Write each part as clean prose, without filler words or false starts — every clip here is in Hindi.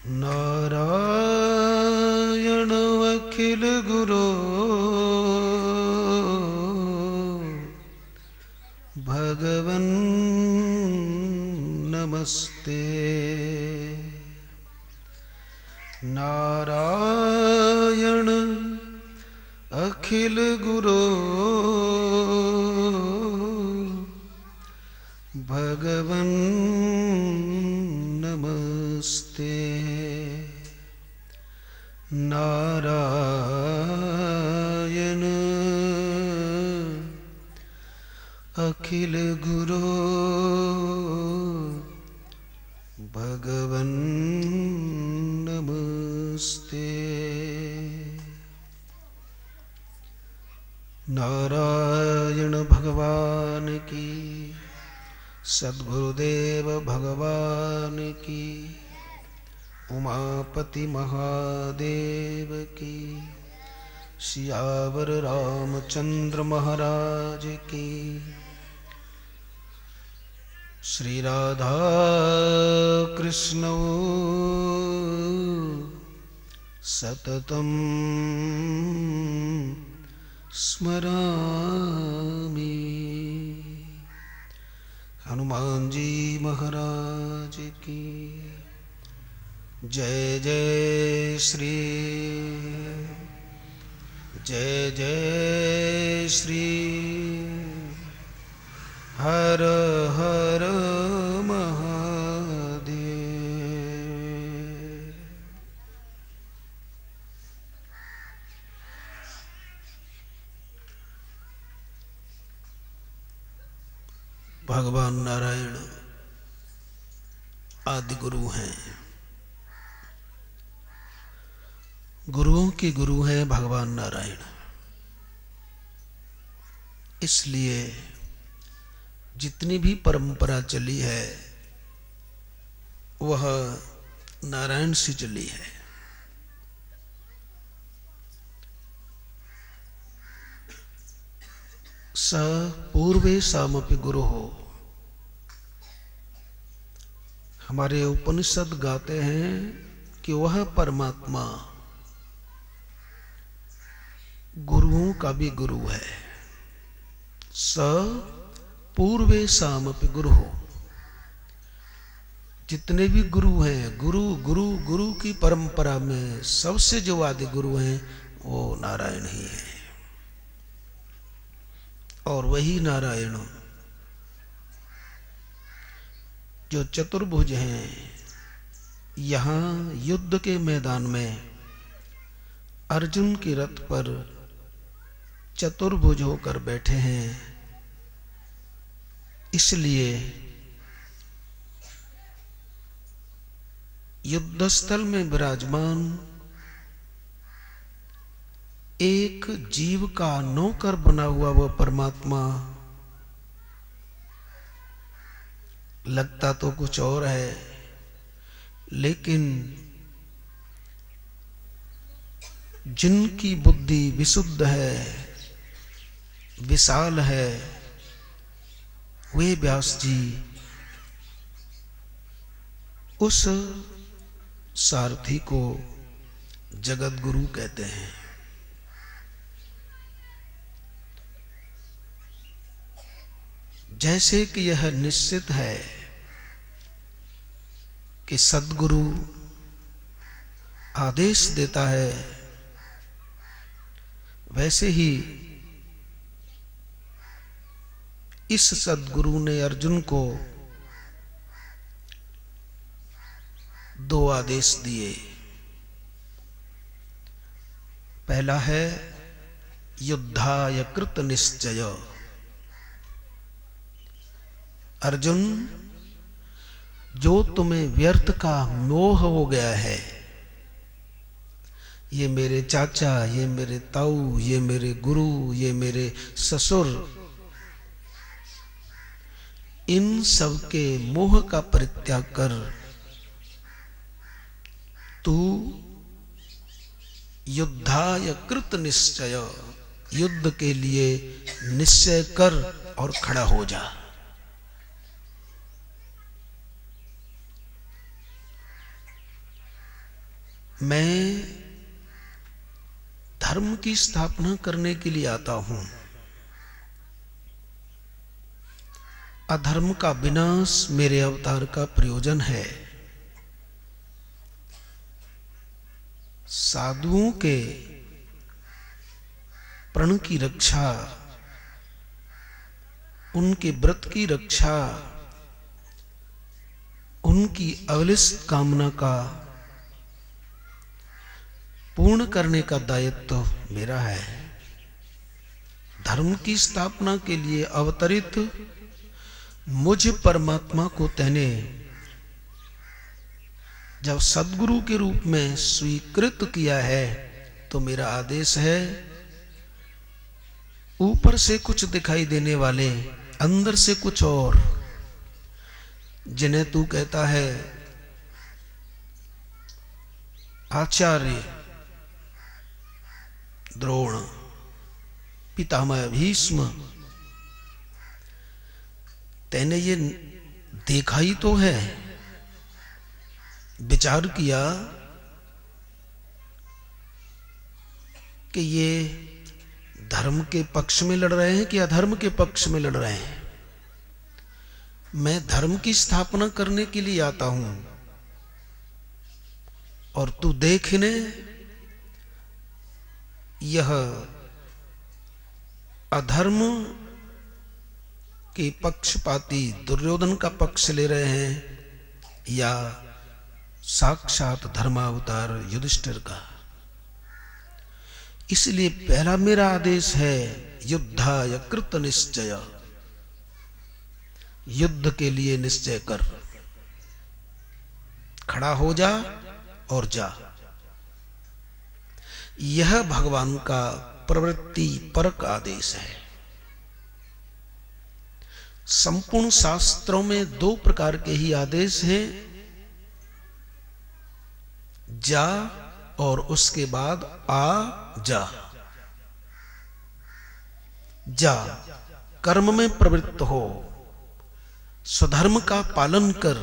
नारायण अखिल गुरो भगवन् नमस्ते। नारायण अखिल गुरो भगवन् नमस्ते। नारायण अखिल गुरो भगवन् नमस्ते। नारायण भगवान की, सद्गुरुदेव भगवान की, उमापति महादेव की, सियावर रामचंद्र महाराज की, श्री राधा कृष्ण सततम स्मरामि। हनुमान जी महाराज की जय जय श्री, जय जय श्री हर हर महादेव। भगवान नारायण आदि गुरु हैं। गुरुओं के गुरु हैं भगवान नारायण। इसलिए जितनी भी परंपरा चली है वह नारायण से चली है। स पूर्वे सामपि गुरु हो। हमारे उपनिषद गाते हैं कि वह परमात्मा गुरुओं का भी गुरु है। स पूर्वे सामपि गुरु हो। जितने भी गुरु हैं, गुरु गुरु गुरु की परंपरा में सबसे जो आदि गुरु हैं वो नारायण ही है। और वही नारायण जो चतुर्भुज हैं, यहां युद्ध के मैदान में अर्जुन के रथ पर चतुर्भुज होकर बैठे हैं। इसलिए युद्धस्थल में विराजमान एक जीव का नौकर बना हुआ वह परमात्मा लगता तो कुछ और है, लेकिन जिनकी बुद्धि विशुद्ध है, विशाल है, वे व्यास जी उस सारथी को जगत गुरु कहते हैं। जैसे कि यह निश्चित है कि सद्गुरु आदेश देता है, वैसे ही इस सद्गुरु ने अर्जुन को दो आदेश दिए। पहला है युद्धाय कृत निश्चय। अर्जुन, जो तुम्हें व्यर्थ का मोह हो गया है, ये मेरे चाचा, ये मेरे ताऊ, ये मेरे गुरु, ये मेरे ससुर, इन सब के मोह का परित्याग कर तू युद्धाय कृत निश्चय, युद्ध के लिए निश्चय कर और खड़ा हो जा। मैं धर्म की स्थापना करने के लिए आता हूं। अधर्म का विनाश मेरे अवतार का प्रयोजन है। साधुओं के प्रण की रक्षा, उनके व्रत की रक्षा, उनकी अवलिष्ट कामना का पूर्ण करने का दायित्व तो मेरा है। धर्म की स्थापना के लिए अवतरित मुझ परमात्मा को तैने जब सद्गुरु के रूप में स्वीकृत किया है, तो मेरा आदेश है, ऊपर से कुछ दिखाई देने वाले, अंदर से कुछ और, जिन्हें तू कहता है आचार्य द्रोण, पितामह भीष्म, तैने ये देखा ही तो है, विचार किया कि ये धर्म के पक्ष में लड़ रहे हैं कि अधर्म के पक्ष में लड़ रहे हैं। मैं धर्म की स्थापना करने के लिए आता हूं और तू देख ने यह अधर्म के पक्षपाती दुर्योधन का पक्ष ले रहे हैं या साक्षात धर्मावतार युधिष्ठिर का। इसलिए पहला मेरा आदेश है, युद्धाय कृत निश्चय, युद्ध के लिए निश्चय कर, खड़ा हो जा और जा। यह भगवान का प्रवृत्ति परक आदेश है। संपूर्ण शास्त्रों में दो प्रकार के ही आदेश हैं, जा और उसके बाद आ जा। जा कर्म में प्रवृत्त हो, स्वधर्म का पालन कर,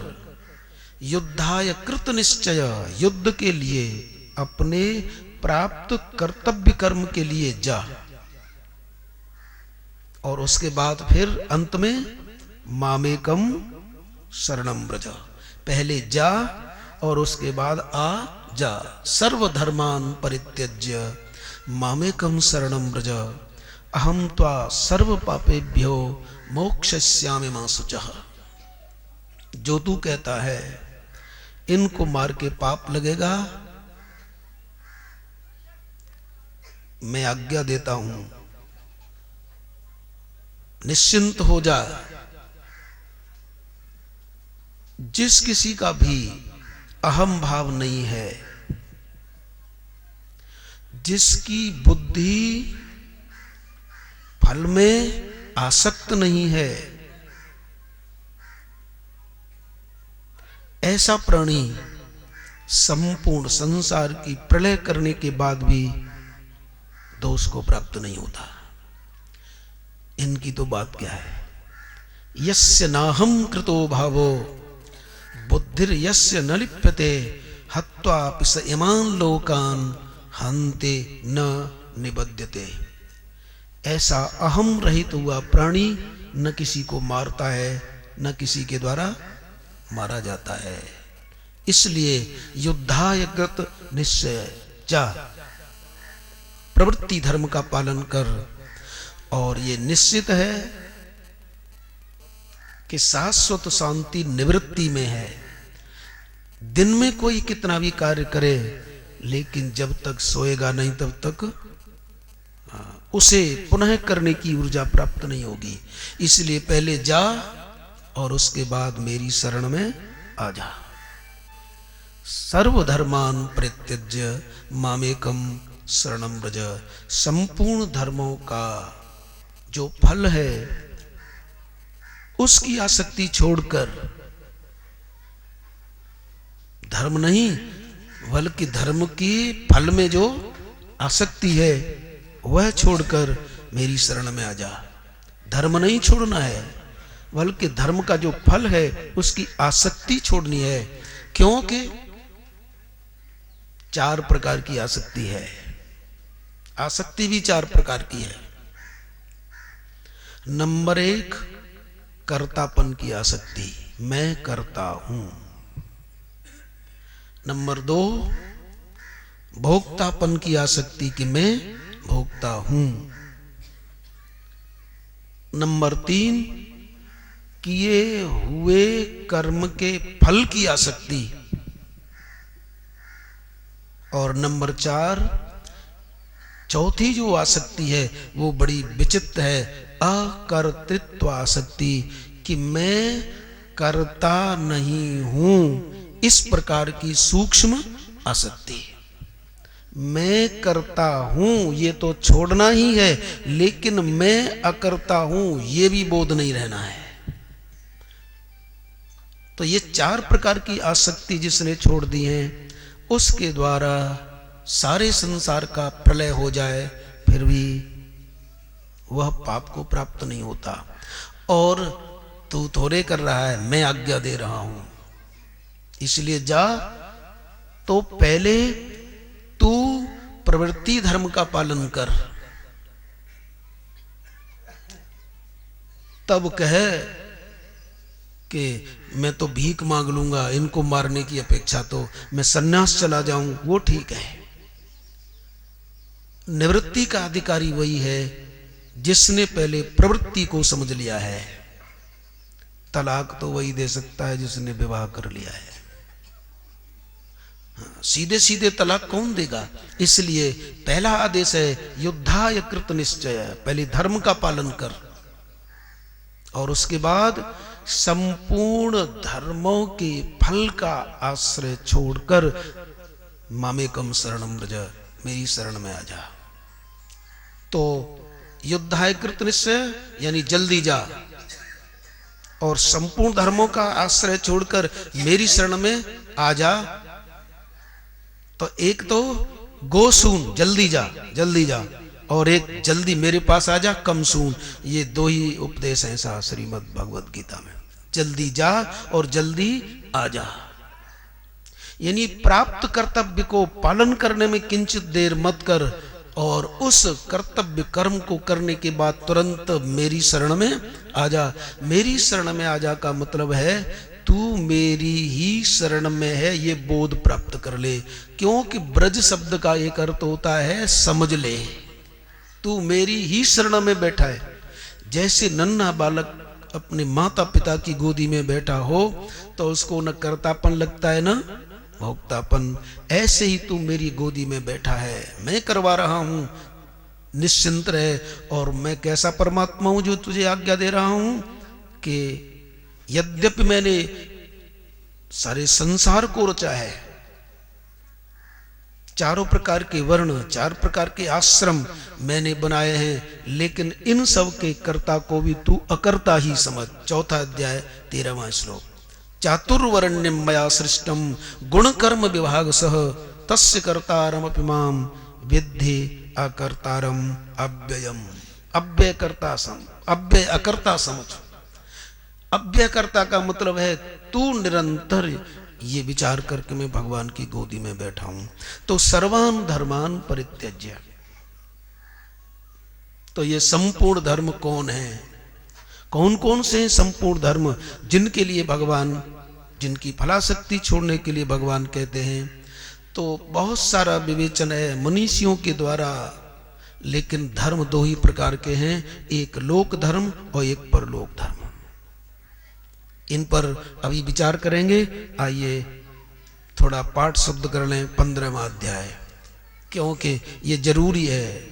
युद्धाय कृत निश्चय, युद्ध के लिए अपने प्राप्त कर्तव्य कर्म के लिए जा, और उसके बाद फिर अंत में मामेकम शरणम व्रज। पहले जा और उसके बाद आ जा। सर्वधर्मान परित्यज्य मामेकम शरणम व्रज, अहम त्वा सर्व पापेभ्यो मोक्षयिष्यामि मा शुचः। जो तू कहता है इनको मार के पाप लगेगा, मैं आज्ञा देता हूं, निश्चिंत हो जा। जिस किसी का भी अहम भाव नहीं है, जिसकी बुद्धि फल में आसक्त नहीं है, ऐसा प्राणी संपूर्ण संसार की प्रलय करने के बाद भी दोष को प्राप्त नहीं होता। इनकी तो बात क्या है, यस्य नाहं कृतो भावो बुद्धिर यस्य न लिप्यते हत्वा पिस इमान लोकान हन्ते न निबध्यते। ऐसा अहम रहित हुआ प्राणी न किसी को मारता है, न किसी के द्वारा मारा जाता है। इसलिए युद्धाय कृत निश्चय, जा प्रवृत्ति धर्म का पालन कर। और ये निश्चित है कि शाश्वत शांति निवृत्ति में है। दिन में कोई कितना भी कार्य करे, लेकिन जब तक सोएगा नहीं तब तक उसे पुनः करने की ऊर्जा प्राप्त नहीं होगी। इसलिए पहले जा और उसके बाद मेरी शरण में आ जा। सर्वधर्मान परित्यज्य मामेकम शरणम व्रज। संपूर्ण धर्मों का जो फल है उसकी आसक्ति छोड़कर, धर्म नहीं बल्कि धर्म की फल में जो आसक्ति है वह छोड़कर मेरी शरण में आ जा। धर्म नहीं छोड़ना है, बल्कि धर्म का जो फल है उसकी आसक्ति छोड़नी है। क्योंकि चार प्रकार की आसक्ति है। आसक्ति भी चार प्रकार की है। नंबर एक, कर्तापन की आसक्ति, मैं करता हूं। नंबर दो, भोक्तापन की आसक्ति कि मैं भोगता हूं। नंबर तीन, किए हुए कर्म के फल की आसक्ति। और नंबर चार, चौथी जो आसक्ति है वो बड़ी विचित्र है, अकर्तृत्व आसक्ति कि मैं करता नहीं हूं। इस प्रकार की सूक्ष्म आसक्ति। मैं करता हूं ये तो छोड़ना ही है, लेकिन मैं अकर्ता हूं ये भी बोध नहीं रहना है। तो ये चार प्रकार की आसक्ति जिसने छोड़ दी है, उसके द्वारा सारे संसार का प्रलय हो जाए फिर भी वह पाप को प्राप्त नहीं होता। और तू थोड़े कर रहा है, मैं आज्ञा दे रहा हूं, इसलिए जा। तो पहले तू प्रवृत्ति धर्म का पालन कर, तब कह कि मैं तो भीख मांग लूंगा, इनको मारने की अपेक्षा तो मैं सन्यास चला जाऊं, वो ठीक है। निवृत्ति का अधिकारी वही है जिसने पहले प्रवृत्ति को समझ लिया है। तलाक तो वही दे सकता है जिसने विवाह कर लिया है। सीधे सीधे तलाक कौन देगा? इसलिए पहला आदेश है युद्धाय कृत निश्चय, पहले धर्म का पालन कर और उसके बाद संपूर्ण धर्मों के फल का आश्रय छोड़कर मामेकम शरणम व्रज, मेरी शरण में आ जा। तो युद्धाय कृत निश्चय यानी जल्दी जा और संपूर्ण धर्मों का आश्रय छोड़कर मेरी शरण में आ जा। तो एक तो गो सून, जल्दी जा, जल्दी जा, और एक जल्दी मेरे पास आ जा, कम सून। ये दो ही उपदेश हैं ऐसा श्रीमद् भगवद गीता में। जल्दी जा और जल्दी आ जा, यानी प्राप्त कर्तव्य को पालन करने में किंचित देर मत कर और उस कर्तव्य कर्म को करने के बाद तुरंत मेरी शरण में आ जा। मेरी शरण में आ जा का मतलब है तू मेरी ही शरण में है, ये बोध प्राप्त कर ले। क्योंकि ब्रज शब्द का एक अर्थ होता है समझ ले, तू मेरी ही शरण में बैठा है। जैसे नन्हा बालक अपने माता पिता की गोदी में बैठा हो तो उसको न कर्तापन लगता है न भोक्तापन, ऐसे ही तू मेरी गोदी में बैठा है, मैं करवा रहा हूं, निश्चिंत रहे। और मैं कैसा परमात्मा हूं जो तुझे आज्ञा दे रहा हूं कि यद्यपि मैंने सारे संसार को रचा है, चारों प्रकार के वर्ण, चार प्रकार के आश्रम मैंने बनाए हैं, लेकिन इन सब के कर्ता को भी तू अकर्ता ही समझ। चौथा अध्याय 13वां श्लोक। चातुर्वर्ण्यम मया सृष्टम गुण कर्म विभाग सह तस्य कर्तारम अपि माम विद्धि अकर्तारम अव्ययम। अव्यय कर्ता सम, अव्यय अकर्ता समझ। अव्ययकर्ता का मतलब है तू निरंतर ये विचार करके मैं भगवान की गोदी में बैठा हूं। तो सर्वान धर्मान परित्यज्य, तो ये संपूर्ण धर्म कौन है? कौन कौन से संपूर्ण धर्म जिनके लिए भगवान, जिनकी फलाशक्ति छोड़ने के लिए भगवान कहते हैं? तो बहुत सारा विवेचन है मनीषियों के द्वारा, लेकिन धर्म दो ही प्रकार के हैं, एक लोक धर्म और एक परलोक धर्म। इन पर अभी विचार करेंगे। आइए थोड़ा पाठ शुद्ध कर लें 15वां अध्याय, क्योंकि ये जरूरी है।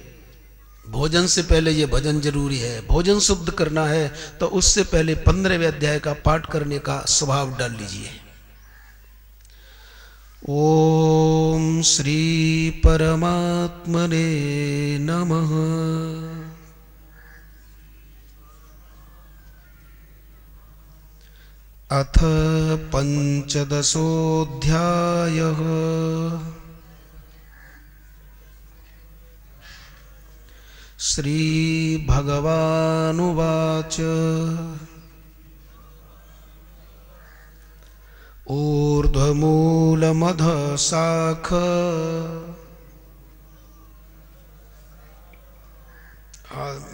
भोजन से पहले ये भजन जरूरी है। भोजन शुद्ध करना है तो उससे पहले 15वें अध्याय का पाठ करने का स्वभाव डाल लीजिए। ओम श्री परमात्मने नमः। अथ पंचदशोऽध्यायः। श्रीभगवानुवाच ऊर्ध्वमूलमध शाख।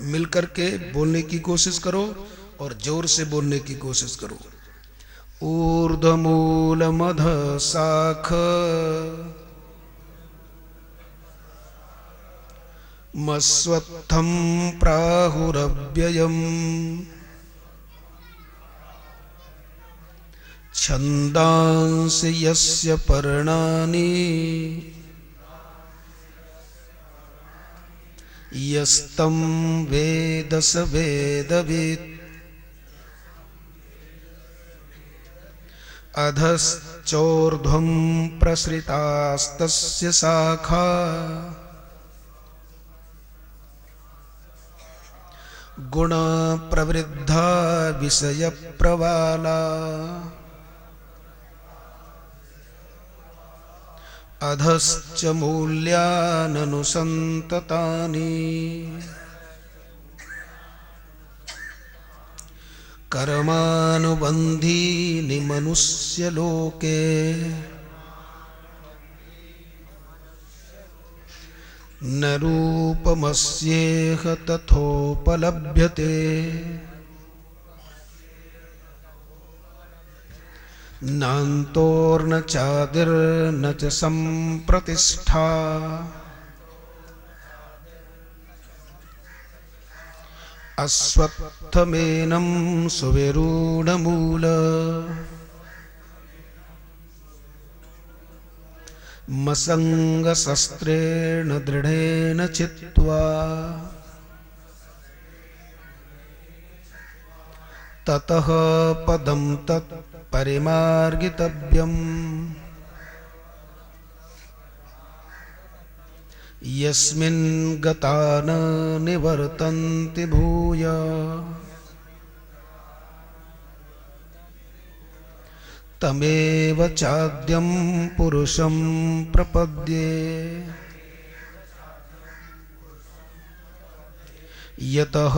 मिलकर के बोलने की कोशिश करो और जोर से बोलने की कोशिश करो। ऊर्ध्वमूलमध शाख मस्वत्थं प्राहुरव्ययम् छन्दांसि यस्य पर्णानि यस्तं वेद स वेदवित्। अधश्चोर्ध्वं प्रसृतास्तस्य शाखा गुण प्रवृद्धा विषय प्रवाला। अधश्च मूल्याननुसन्ततानि कर्मानुबन्धीनि मनुष्यलोके। न रूपमस्येह तथोपलभ्यते नान्तोर्न चादिर्न च सम्प्रतिष्ठा। अश्वत्थमेनं सुविरूढमूल मसङ्गशस्त्रेण दृढेन चित्वा। ततः पदं तत् परिमार्गितव्यम् यस्मिन् गता न निवर्तन्ति भूय। तमेव चाद्यं पुरुषं प्रपद्ये यतः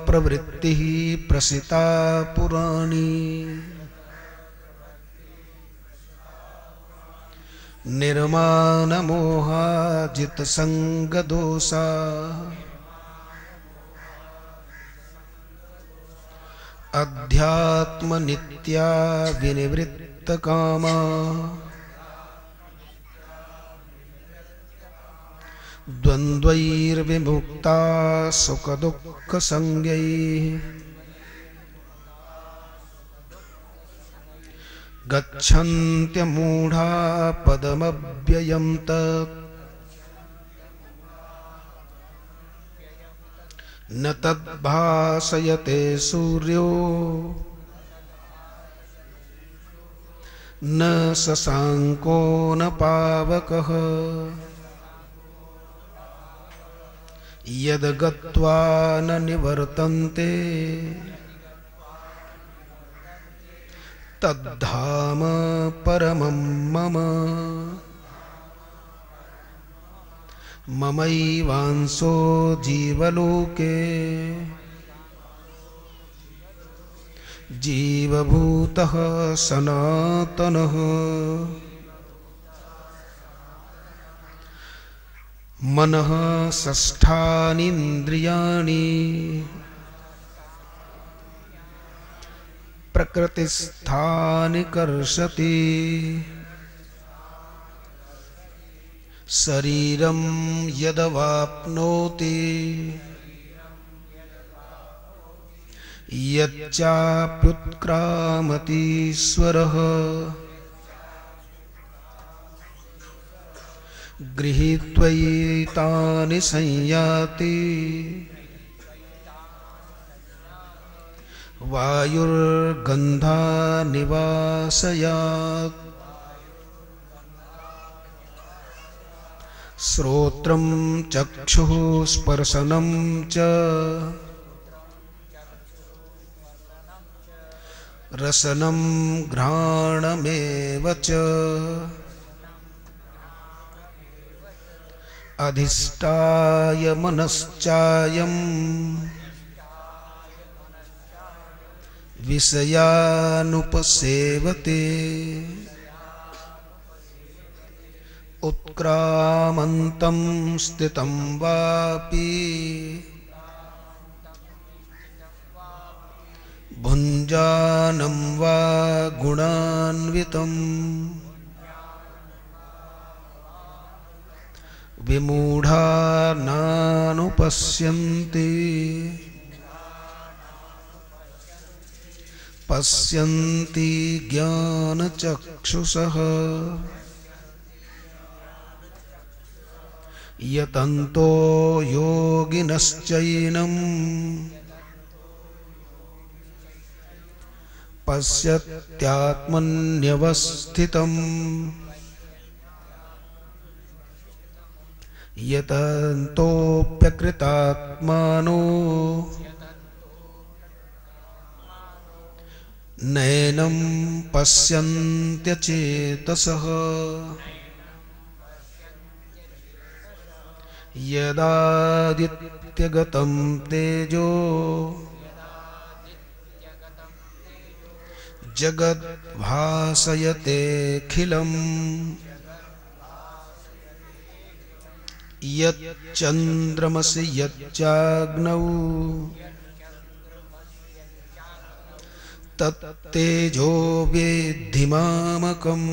प्रवृत्तिः प्रसिता पुराणी। निर्मानमोहाजितसङ्गदोषा अध्यात्मनित्या विनिवृत्तकामा। द्वन्द्वैर्विमुक्ता सुखदुःखसंज्ञैः गच्छन्त्यमूढा पदमव्ययं तत्। न तद्भासयते सूर्यो न शशाङ्को न पावकः यद्गत्वा न निवर्तन्ते तद्धाम परमं मम। ममैवांसो जीवलोके जीवभूतः सनातनः। मनः षष्ठानीन्द्रियाणि प्रकृतिस्थानि कर्षति। शरीरं यदवाप्नोति यच्चाप्युत्क्रामतीश्वरः गृहीत्वैतानि संयाति। वायुर्गन्धानि वासयात्। श्रोत्रं चक्षुः स्पर्शनं च रसनं घ्राणमेव च। अधिष्ठाय मनश्चायं विषयानुपसेवते उत्क्रामन्तं स्थितं वापि भुञ्जानं वा गुणान्वितं विमूढा नानुपश्यन्ति पश्यन्ति ज्ञानचक्षुषः यतन्तो योगिनश्चैनं पश्यत्यात्मन्यवस्थितम् यतन्तोऽप्यकृतात्मानो नैनं पश्यन्त्यचेतसः यदादित्यगतं तेजो जगद्भासयतेऽखिलम् यच्चन्द्रमसि यच्चाग्नौ तत्तेजो वेद्धि मामकम्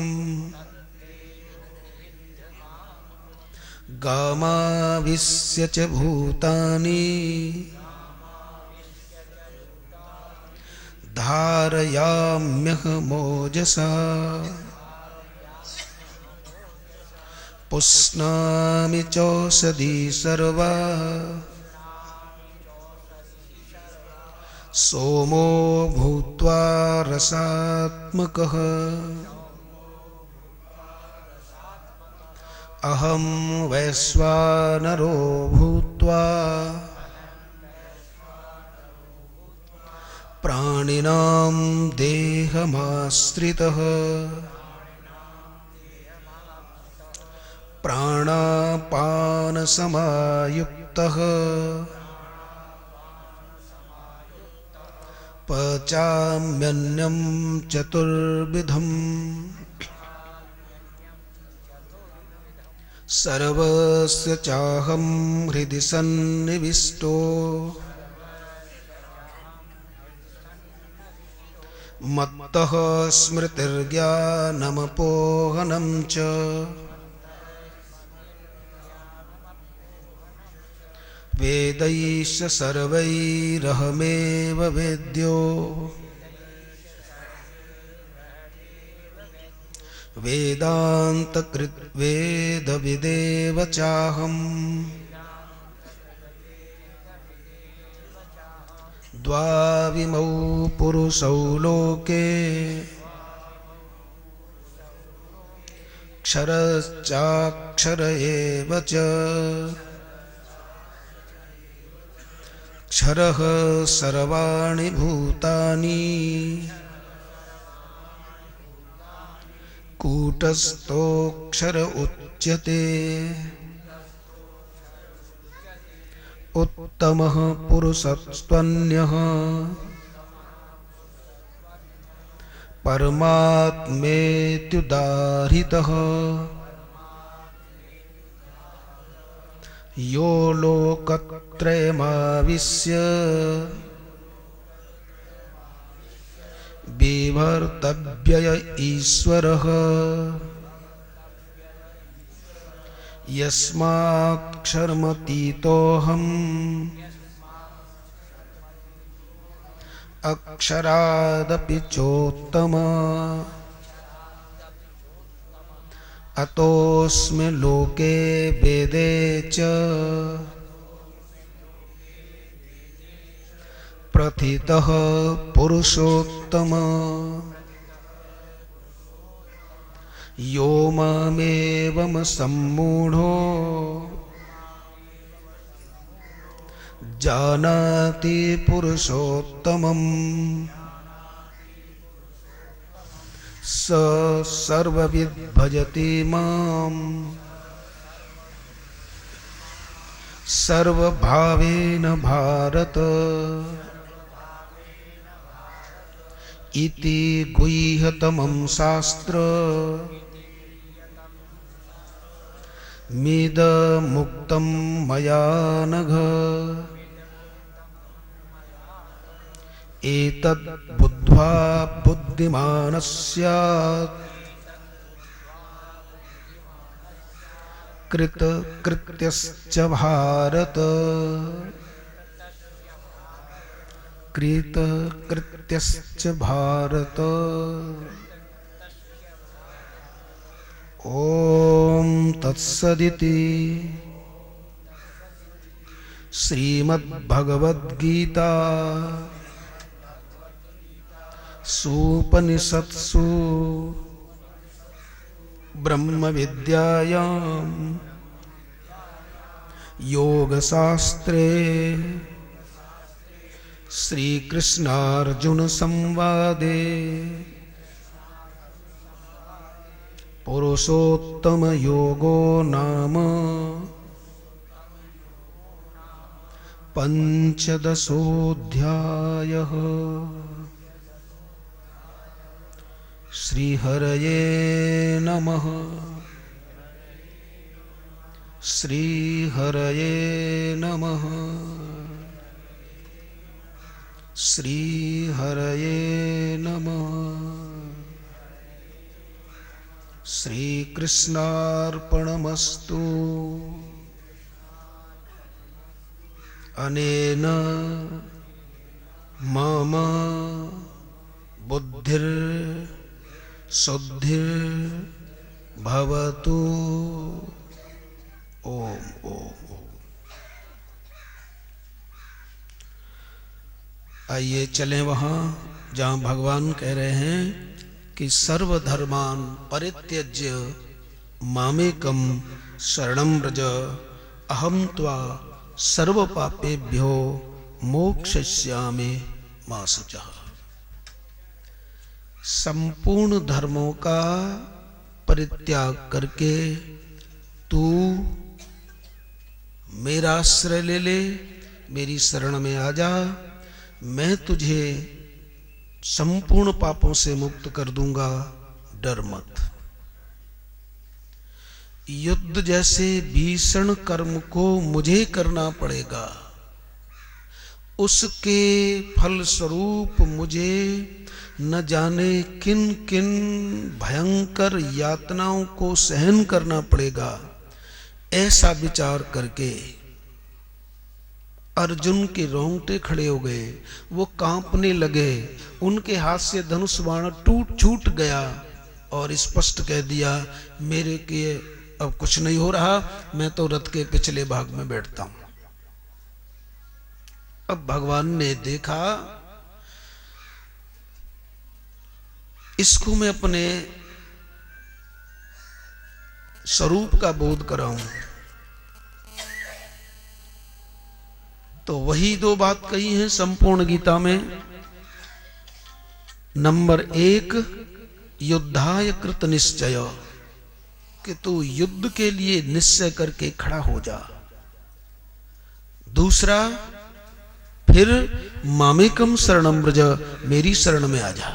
गामाविश्य च भूतानि धारयाम्यहमोजसा पुष्णामि चौषधी सर्वा सोमो भूत्वा रसात्मकः अहं वैश्वानरो भूत्वा प्राणिनां देहमाश्रितः प्राणापानसमायुक्तः पचाम्यन्नं चतुर्विधम् सर्वस्य चाहं हृदि सन्निविष्टो मत्तः स्मृतिर्ज्ञानमपोहनं च वेदैश्च सर्वैरहमेव वेद्यो वेदान्तकृत् वेदविदेव चाहम् द्वाविमौ पुरुषौ लोके क्षरश्चाक्षर एव च क्षरः सर्वाणि भूतानि कूटस्थोऽक्षर उच्यते उत्तमः पुरुषस्त्वन्यः परमात्मेत्युदाहृतः यो लोकत्रयमाविश्य बिभर्तव्यय ईश्वरः यस्माक्षरमतीतोऽहम् अक्षरादपि चोत्तमा अतोऽस्मि लोके वेदे च प्रथितः पुरुषोत्तम यो मामेवं सम्मूढो जानाति पुरुषोत्तमम् स सर्वविद् भजति माम् सर्वभावेन भारत इति गुह्यतमं शास्त्र मिदमुक्तं मया नघ एतद् बुद्ध्वा बुद्धिमानः स्यात् कृतकृत्यश्च भारत कृतकृत्यश्च भारत। ओम तत्सदिति श्रीमद्भगवद्गीता सूपनिषत्सु ब्रह्म विद्यायां योगशास्त्रे श्रीकृष्णार्जुन संवादे पुरुषोत्तम योगो नाम पंचदशोऽध्यायः। श्रीहरये नमः। श्रीहरये नमः। श्रीहरये नमः। श्रीकृष्णार्पणमस्तु। अनेन मम बुद्धिर् शुद्धिर्भवतु। ओम ओम। आइए चलें वहाँ जहाँ भगवान कह रहे हैं कि सर्वधर्मान् परित्यज्य मामेकं शरणं व्रज अहं त्वा सर्वपापेभ्यो मोक्षयिष्यामि मा शुचः। संपूर्ण धर्मों का परित्याग करके तू मेरा आश्रय ले ले, मेरी शरण में आ जा, मैं तुझे संपूर्ण पापों से मुक्त कर दूंगा, डर मत। युद्ध जैसे भीषण कर्म को मुझे करना पड़ेगा, उसके फल स्वरूप मुझे न जाने किन किन भयंकर यातनाओं को सहन करना पड़ेगा। ऐसा विचार करके अर्जुन के रोंगटे खड़े हो गए, वो कांपने लगे, उनके हाथ से धनुष बाण टूट छूट गया और स्पष्ट कह दिया मेरे के अब कुछ नहीं हो रहा, मैं तो रथ के पिछले भाग में बैठता हूं। अब भगवान ने देखा इसको मैं अपने स्वरूप का बोध कराऊं, तो वही दो बात कही है संपूर्ण गीता में। नंबर 1 युद्धाय कृत निश्चय, कि तू युद्ध के लिए निश्चय करके खड़ा हो जा। दूसरा फिर मामेकम शरणम व्रज, मेरी शरण में आ जा।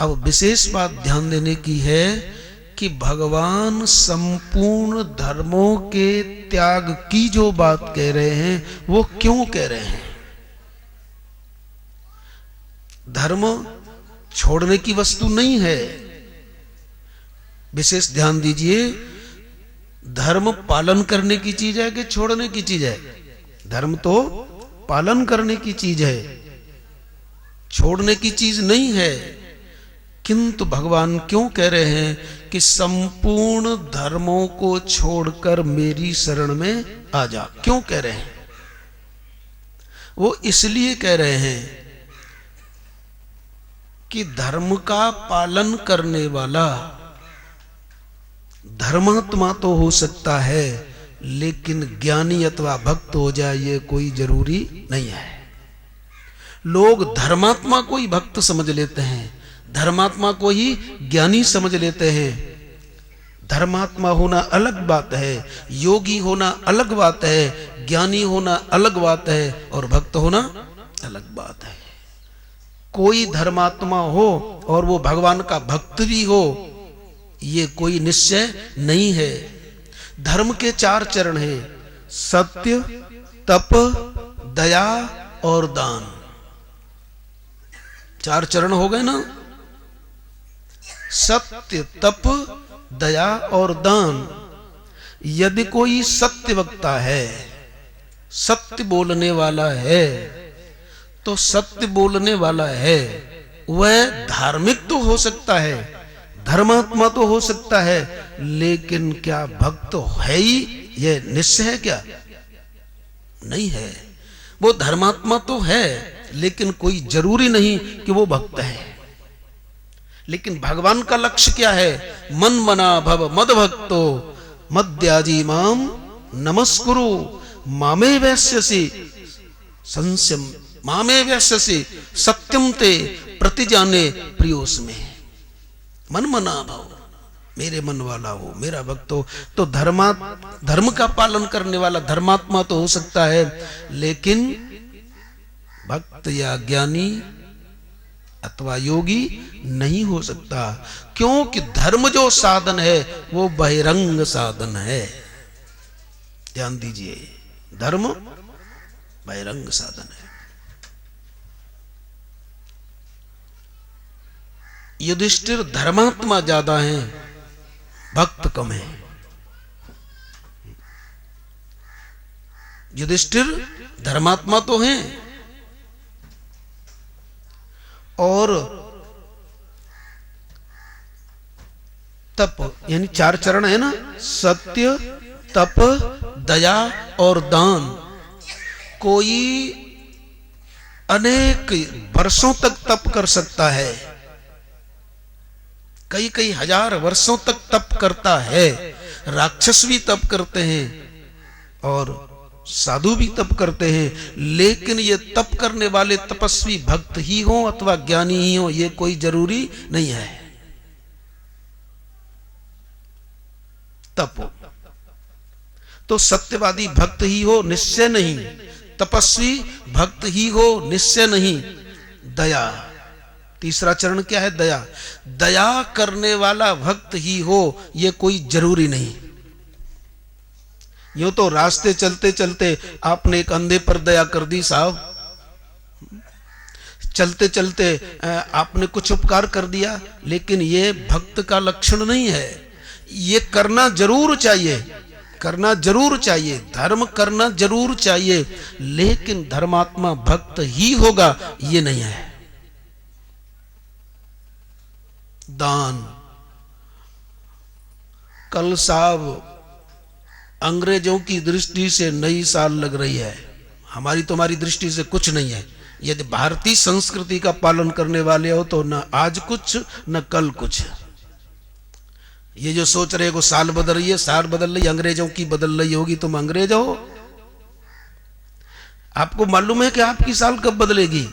अब विशेष बात ध्यान देने की है कि भगवान संपूर्ण धर्मों के त्याग की जो बात कह रहे हैं वो क्यों कह रहे हैं। धर्म छोड़ने की वस्तु नहीं है, विशेष ध्यान दीजिए। धर्म पालन करने की चीज है कि छोड़ने की चीज है? धर्म तो पालन करने की चीज है, छोड़ने की चीज नहीं है। किंतु भगवान क्यों कह रहे हैं कि संपूर्ण धर्मों को छोड़कर मेरी शरण में आ जा? क्यों कह रहे हैं? वो इसलिए कह रहे हैं कि धर्म का पालन करने वाला धर्मात्मा तो हो सकता है, लेकिन ज्ञानी अथवा भक्त हो जाए ये कोई जरूरी नहीं है। लोग धर्मात्मा को ही भक्त समझ लेते हैं, धर्मात्मा को ही ज्ञानी समझ लेते हैं। धर्मात्मा होना अलग बात है, योगी होना अलग बात है, ज्ञानी होना अलग बात है, और भक्त होना अलग बात है। कोई धर्मात्मा हो और वो भगवान का भक्त भी हो, ये कोई निश्चय नहीं है। धर्म के 4 चरण हैं, सत्य, तप, दया और दान। 4 चरण हो गए ना, सत्य, तप, दया और दान। यदि कोई सत्य वक्ता है, सत्य बोलने वाला है, तो सत्य बोलने वाला है वह धार्मिक तो हो सकता है, धर्मात्मा तो हो सकता है, लेकिन क्या भक्त है ही यह निश्चय है क्या? नहीं है। वो धर्मात्मा तो है, लेकिन कोई जरूरी नहीं कि वो भक्त है। लेकिन भगवान का लक्ष्य क्या है? मन मना भव मद भक्तो मद्याजी माम नमस्कुरु मामे वैश्यसि संस्यम मामे वैश्यसि सत्यम ते प्रतिजाने प्रियोस्मे। मन मना भव, मेरे मन वाला हो, मेरा भक्त हो। तो धर्म का पालन करने वाला धर्मात्मा तो हो सकता है, लेकिन भक्त या ज्ञानी अथवा योगी नहीं हो सकता, क्योंकि धर्म जो साधन है वो बहिरंग साधन है। ध्यान दीजिए, धर्म बहिरंग साधन है। युधिष्ठिर धर्मात्मा ज्यादा हैं, भक्त कम है। युधिष्ठिर धर्मात्मा तो हैं, और तप यानी 4 चरण है ना, सत्य, तप, दया और दान। कोई अनेक वर्षों तक तप कर सकता है, कई कई हजार वर्षों तक तप करता है। राक्षस भी तप करते हैं और साधु भी तप करते हैं, लेकिन ये तप करने वाले तपस्वी भक्त ही हो अथवा ज्ञानी ही हो, ये कोई जरूरी नहीं है। तप तो सत्यवादी भक्त ही हो निश्चय नहीं, तपस्वी भक्त ही हो निश्चय नहीं। दया, तीसरा चरण क्या है? दया। दया करने वाला भक्त ही हो, यह कोई जरूरी नहीं। यूं तो रास्ते चलते चलते आपने एक अंधे पर दया कर दी साहब, चलते चलते आपने कुछ उपकार कर दिया, लेकिन ये भक्त का लक्षण नहीं है। ये करना जरूर चाहिए, करना जरूर चाहिए, धर्म करना जरूर चाहिए, लेकिन धर्मात्मा भक्त ही होगा ये नहीं है। दान, कल साहब अंग्रेजों की दृष्टि से नई साल लग रही है, हमारी तुम्हारी दृष्टि से कुछ नहीं है। यदि भारतीय संस्कृति का पालन करने वाले हो तो न आज कुछ न कल कुछ। ये जो सोच रहे हो साल बदल रही है, साल बदल रही, अंग्रेजों की बदल रही होगी, तुम अंग्रेज हो? आपको मालूम है कि आपकी साल कब बदलेगी?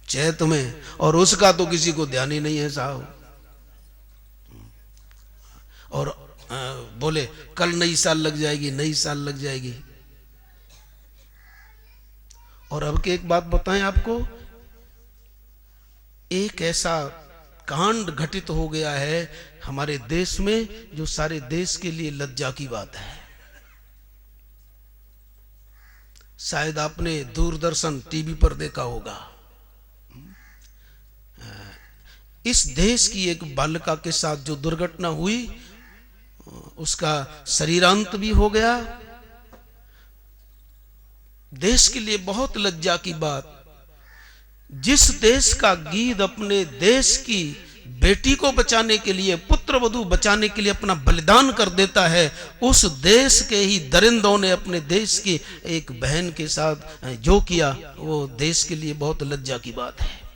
चैत में, और उसका तो किसी को ध्यान ही नहीं है साहब। और बोले कल नई साल लग जाएगी, नई साल लग जाएगी। और अब के एक बात बताएं आपको, एक ऐसा कांड घटित हो गया है हमारे देश में जो सारे देश के लिए लज्जा की बात है। शायद आपने दूरदर्शन टीवी पर देखा होगा। इस देश की एक बालिका के साथ जो दुर्घटना हुई, उसका शरीरांत भी हो गया। देश के लिए बहुत लज्जा की बात। जिस देश का गीत अपने देश की बेटी को बचाने के लिए, पुत्र वधू बचाने के लिए अपना बलिदान कर देता है, उस देश के ही दरिंदों ने अपने देश की एक बहन के साथ जो किया, वो देश के लिए बहुत लज्जा की बात है।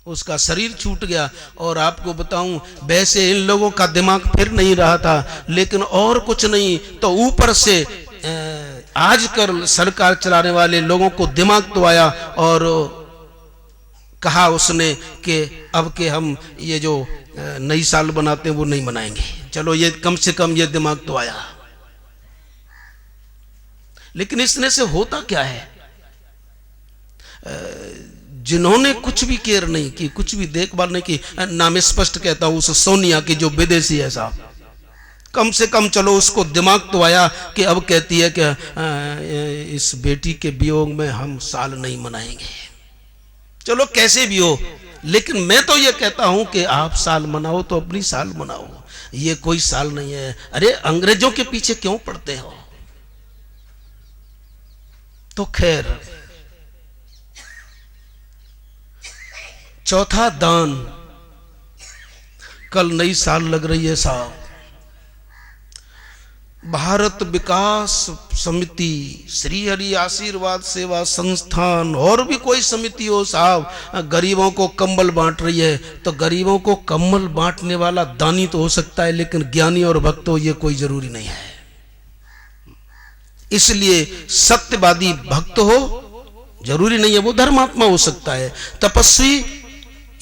उसका शरीर छूट गया। और आपको बताऊं, वैसे इन लोगों का दिमाग फिर नहीं रहा था, लेकिन और कुछ नहीं तो ऊपर से आजकल सरकार चलाने वाले लोगों को दिमाग तो आया, और कहा उसने कि अब के हम ये जो नई साल बनाते हैं वो नहीं मनाएंगे। चलो ये कम से कम ये दिमाग तो आया। लेकिन इसने से होता क्या है? जिन्होंने कुछ भी केयर नहीं की, कुछ भी देखभाल नहीं की। नाम स्पष्ट कहता हूं उस सोनिया की जो विदेशी है साहब, कम से कम चलो उसको दिमाग तो आया कि अब कहती है कि इस बेटी के वियोग में हम साल नहीं मनाएंगे। चलो कैसे भी हो, लेकिन मैं तो ये कहता हूं कि आप साल मनाओ तो अपनी साल मनाओ, ये कोई साल नहीं है। अरे अंग्रेजों के पीछे क्यों पड़ते हो? तो खैर, चौथा दान, कल नई साल लग रही है साहब, भारत विकास समिति, श्री हरि आशीर्वाद सेवा संस्थान और भी कोई समिति हो साहब, गरीबों को कंबल बांट रही है। तो गरीबों को कंबल बांटने वाला दानी तो हो सकता है, लेकिन ज्ञानी और भक्त हो ये कोई जरूरी नहीं है। इसलिए सत्यवादी भक्त हो जरूरी नहीं है, वो धर्मात्मा हो सकता है, तपस्वी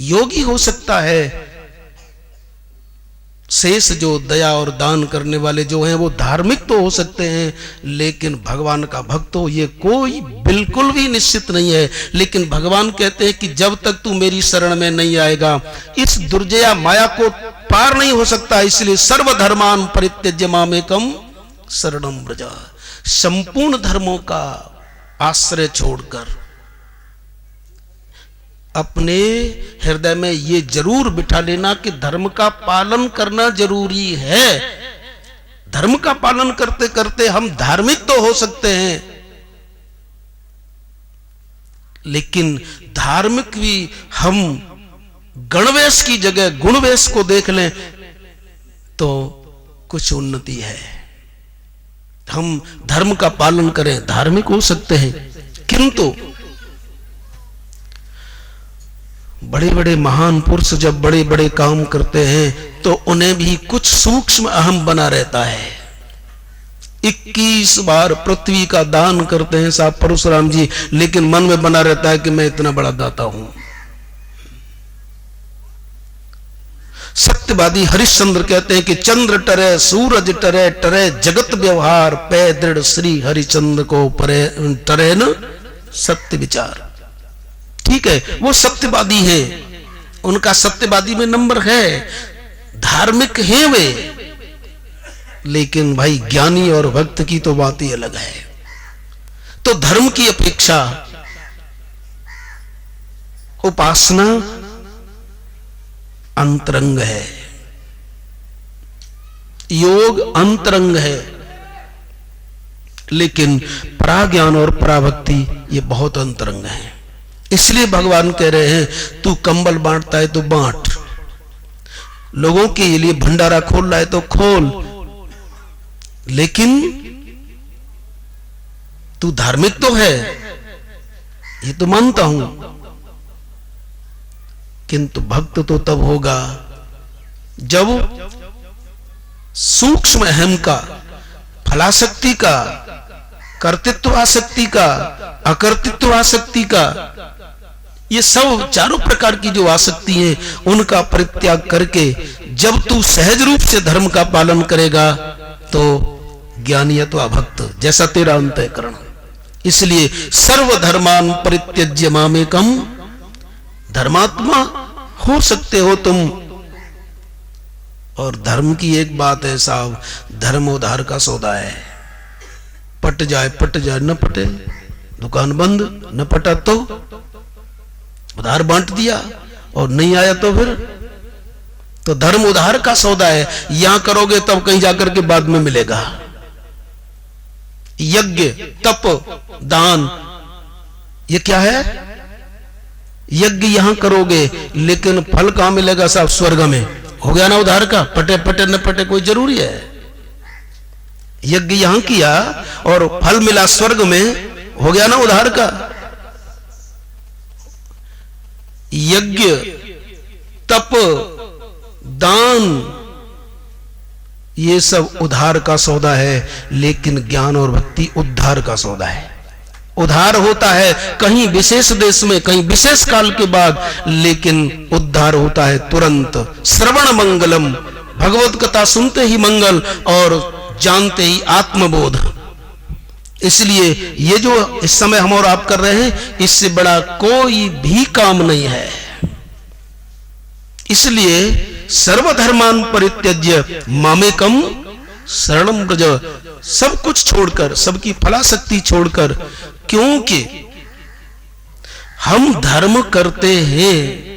योगी हो सकता है। शेष जो दया और दान करने वाले जो हैं वो धार्मिक तो हो सकते हैं, लेकिन भगवान का भक्त हो ये कोई बिल्कुल भी निश्चित नहीं है। लेकिन भगवान कहते हैं कि जब तक तू मेरी शरण में नहीं आएगा, इस दुर्जया माया को पार नहीं हो सकता। इसलिए सर्वधर्मान परित्यज्य मामेकम शरणं व्रज, संपूर्ण धर्मों का आश्रय छोड़कर अपने हृदय में ये जरूर बिठा लेना कि धर्म का पालन करना जरूरी है। धर्म का पालन करते करते हम धार्मिक तो हो सकते हैं, लेकिन धार्मिक भी हम गणवेश की जगह गुणवेश को देख लें तो कुछ उन्नति है। हम धर्म का पालन करें, धार्मिक हो सकते हैं, किंतु बड़े बड़े महान पुरुष जब बड़े बड़े काम करते हैं तो उन्हें भी कुछ सूक्ष्म अहम बना रहता है। 21 बार पृथ्वी का दान करते हैं साहब परशुराम जी, लेकिन मन में बना रहता है कि मैं इतना बड़ा दाता हूं। सत्यवादी हरिश्चंद्र कहते हैं कि चंद्र टरे सूरज टरे, टरे जगत व्यवहार, पै दृढ़ श्री हरिचंद्र को परे टरे न सत्य विचार। ठीक है, वो सत्यवादी है, उनका सत्यवादी में नंबर है, धार्मिक है वे, लेकिन भाई ज्ञानी और भक्त की तो बात ही अलग है। तो धर्म की अपेक्षा उपासना अंतरंग है, योग अंतरंग है, लेकिन पराज्ञान और पराभक्ति ये बहुत अंतरंग है। इसलिए भगवान कह रहे हैं तू कंबल बांटता है तो बांट, लोगों के लिए भंडारा खोल रहा है तो खोल, लेकिन तू धार्मिक तो है, ये तो मानता हूं, किंतु भक्त तो तब होगा जब सूक्ष्म अहम का, फलाशक्ति का, कर्तृत्व आसक्ति का, अकर्तृत्व आसक्ति का, ये सब चारों प्रकार की जो आसक्ति है उनका परित्याग करके जब तू सहज रूप से धर्म का पालन करेगा तो ज्ञानी अथवा भक्त जैसा तेरा अंतःकरण। इसलिए सर्वधर्मान परित्यज्य मामेकम, धर्मात्मा हो सकते हो तुम। और धर्म की एक बात है साहब, धर्म उधार का सौदा है, पट जाए पट जाए, न पटे दुकान बंद, न पटा तो उधार बांट दिया, और नहीं आया तो फिर तो धर्म उधार का सौदा है। यहां करोगे तब कहीं जाकर के बाद में मिलेगा। यज्ञ, तप, दान, ये क्या है? यज्ञ यहां करोगे, लेकिन फल कहां मिलेगा साहब? स्वर्ग में। हो गया ना उधार का, पटे पटे न पटे कोई जरूरी है? यज्ञ यहां किया और फल मिला स्वर्ग में, हो गया ना उधार का। यज्ञ, तप, दान, ये सब उधार का सौदा है, लेकिन ज्ञान और भक्ति उद्धार का सौदा है। उद्धार होता है कहीं विशेष देश में, कहीं विशेष काल के बाद, लेकिन उद्धार होता है तुरंत। श्रवण मंगलम, भगवत कथा सुनते ही मंगल और जानते ही आत्मबोध। इसलिए ये जो इस समय हम और आप कर रहे हैं, इससे बड़ा कोई भी काम नहीं है। इसलिए सर्वधर्मान परित्यज्य मामेकम शरणं व्रज, सब कुछ छोड़कर, सबकी फलाशक्ति छोड़कर, क्योंकि हम धर्म करते हैं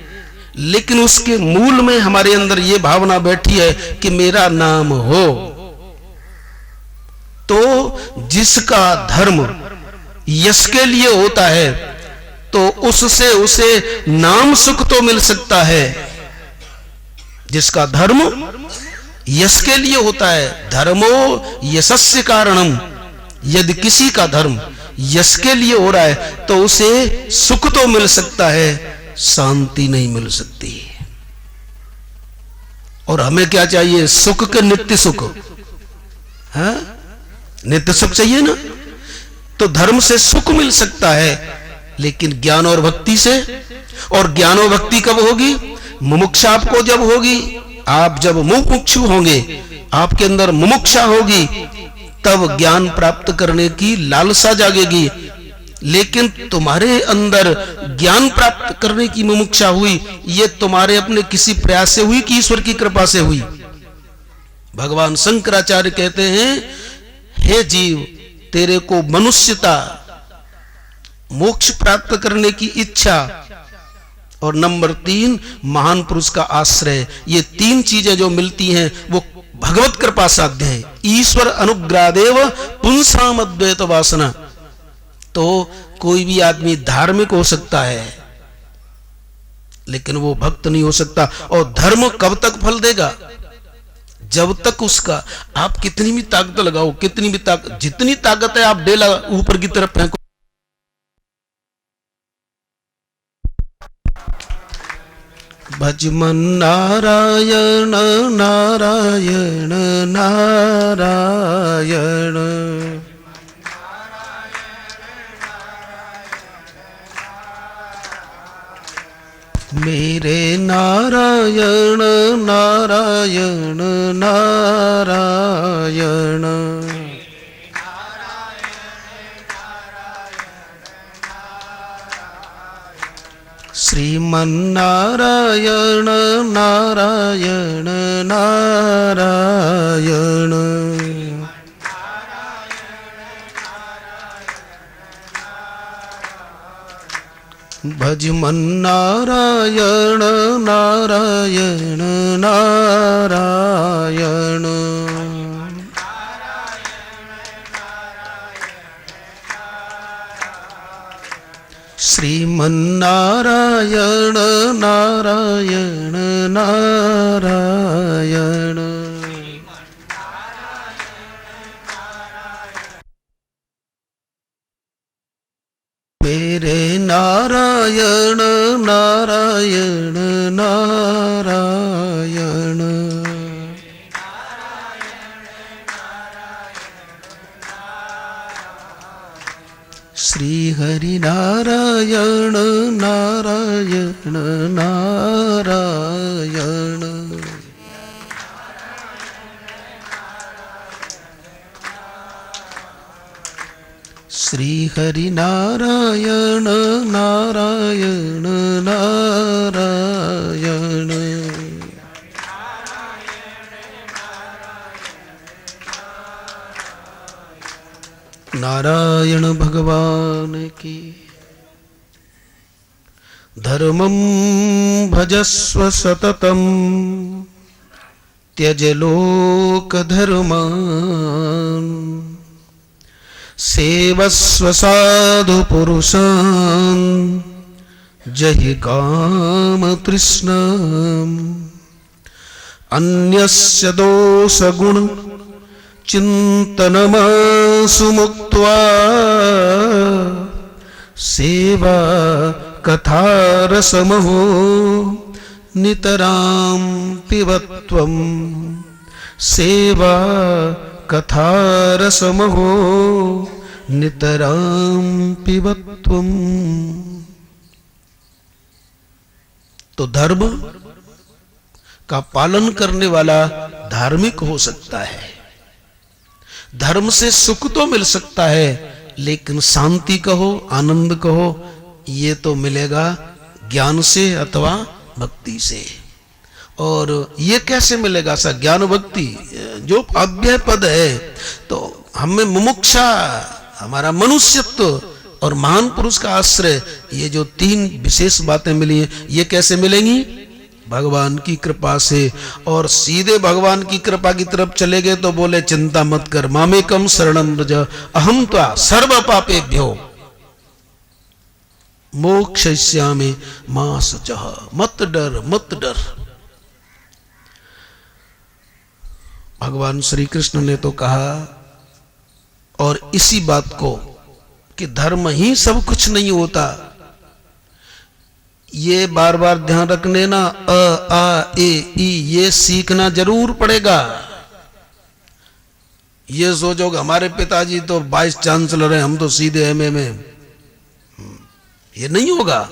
लेकिन उसके मूल में हमारे अंदर ये भावना बैठी है कि मेरा नाम हो। तो जिसका धर्म यश के लिए होता है तो उससे उसे नाम सुख तो मिल सकता है। जिसका धर्म यश के लिए होता है, धर्मो यशस्य कारणम, यदि किसी का धर्म यश के लिए हो रहा है तो उसे सुख तो मिल सकता है, शांति नहीं मिल सकती। और हमें क्या चाहिए? सुख के नित्य सुख, है नित्य सुख चाहिए ना। तो धर्म से सुख मिल सकता है, लेकिन ज्ञान और भक्ति से। और ज्ञान और भक्ति कब होगी? मुमुक्षा आपको जब होगी, आप जब मुमुक्षु होंगे, आपके अंदर मुमुक्षा होगी, तब ज्ञान प्राप्त करने की लालसा जागेगी। लेकिन तुम्हारे अंदर ज्ञान प्राप्त करने की मुमुक्षा हुई, ये तुम्हारे अपने किसी प्रयास से हुई कि ईश्वर की कृपा से हुई? भगवान शंकराचार्य कहते हैं, हे जीव, तेरे को मनुष्यता, मोक्ष प्राप्त करने की इच्छा, और नंबर 3 महान पुरुष का आश्रय, ये 3 चीजें जो मिलती हैं वो भगवत कृपा साध्य है। ईश्वर अनुग्रहदेव पुंसाम अद्वैत वासना। तो कोई भी आदमी धार्मिक हो सकता है लेकिन वो भक्त नहीं हो सकता। और धर्म कब तक फल देगा? जब तक उसका, आप कितनी भी ताकत लगाओ, कितनी भी ताकत, जितनी ताकत है आप डेला ऊपर की तरफ फेंको, भजमन नारायण नारायण नारायण, मेरे नारायण नारायण नारायण, श्रीमन्नारायण नारायण नारायण, भजमन्नारायण नारायण नारायण, श्रीमन्नारायण नारायण नारायण, मेरे नारायण नारायण नारायण, श्री हरि नारायण नारायण नारायण, श्री हरि नारायण नारायण नारायण, नारायण भगवान की। धर्मं भजस्व सततं त्यज लोक धर्मान्, सेवस्व साधु पुरुषान् जहि काम तृष्णाम्, अन्यस्य दोष गुण चिंतनमासु मुक्त्वा, सेवा कथारसमहो नितरां पिबत्वम्, सेवा कथारसमहो नितरां पिबत्वम्। तो धर्म का पालन करने वाला धार्मिक हो सकता है, धर्म से सुख तो मिल सकता है, लेकिन शांति कहो, आनंद कहो, ये तो मिलेगा ज्ञान से अथवा भक्ति से। और ये कैसे मिलेगा? सा ज्ञान भक्ति जो अव्यय पद है, तो हमें मुमुक्षा, हमारा मनुष्यत्व और महान पुरुष का आश्रय, ये जो तीन विशेष बातें मिली हैं, ये कैसे मिलेंगी? भगवान की कृपा से। और सीधे भगवान की कृपा की तरफ चले गए तो बोले चिंता मत कर, मामेकम शरणं व्रज अहम त्वा सर्व पापेभ्यो मोक्षयिष्यामि मा शुचः। मत डर, मत डर। भगवान श्री कृष्ण ने तो कहा, और इसी बात को कि धर्म ही सब कुछ नहीं होता, ये बार बार ध्यान रखने ना, अ आ ए ई ये सीखना जरूर पड़ेगा। ये सोचोगे हमारे पिताजी तो वाइस चांसलर हैं, हम तो सीधे एमए में, ये नहीं होगा।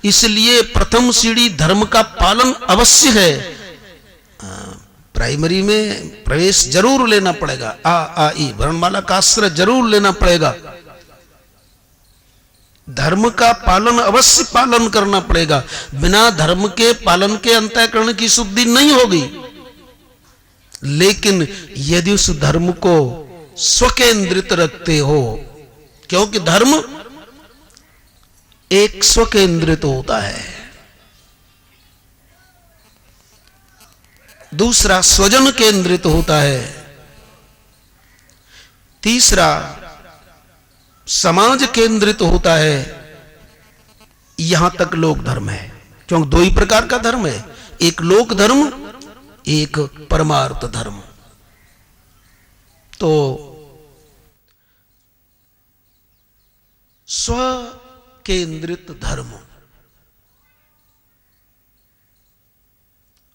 इसलिए प्रथम सीढ़ी धर्म का पालन अवश्य है। प्राइमरी में प्रवेश जरूर लेना पड़ेगा, आ ई वर्णमाला का आश्रय जरूर लेना पड़ेगा। धर्म का पालन अवश्य पालन करना पड़ेगा। बिना धर्म के पालन के अंतःकरण की शुद्धि नहीं होगी। लेकिन यदि उस धर्म को स्वकेंद्रित रखते हो, क्योंकि धर्म एक स्वकेंद्रित होता है, दूसरा स्वजन केंद्रित होता है, तीसरा समाज केंद्रित होता है, यहां तक लोक धर्म है। क्योंकि दो ही प्रकार का धर्म है, एक लोक धर्म, एक परमार्थ धर्म। तो स्व केंद्रित धर्म,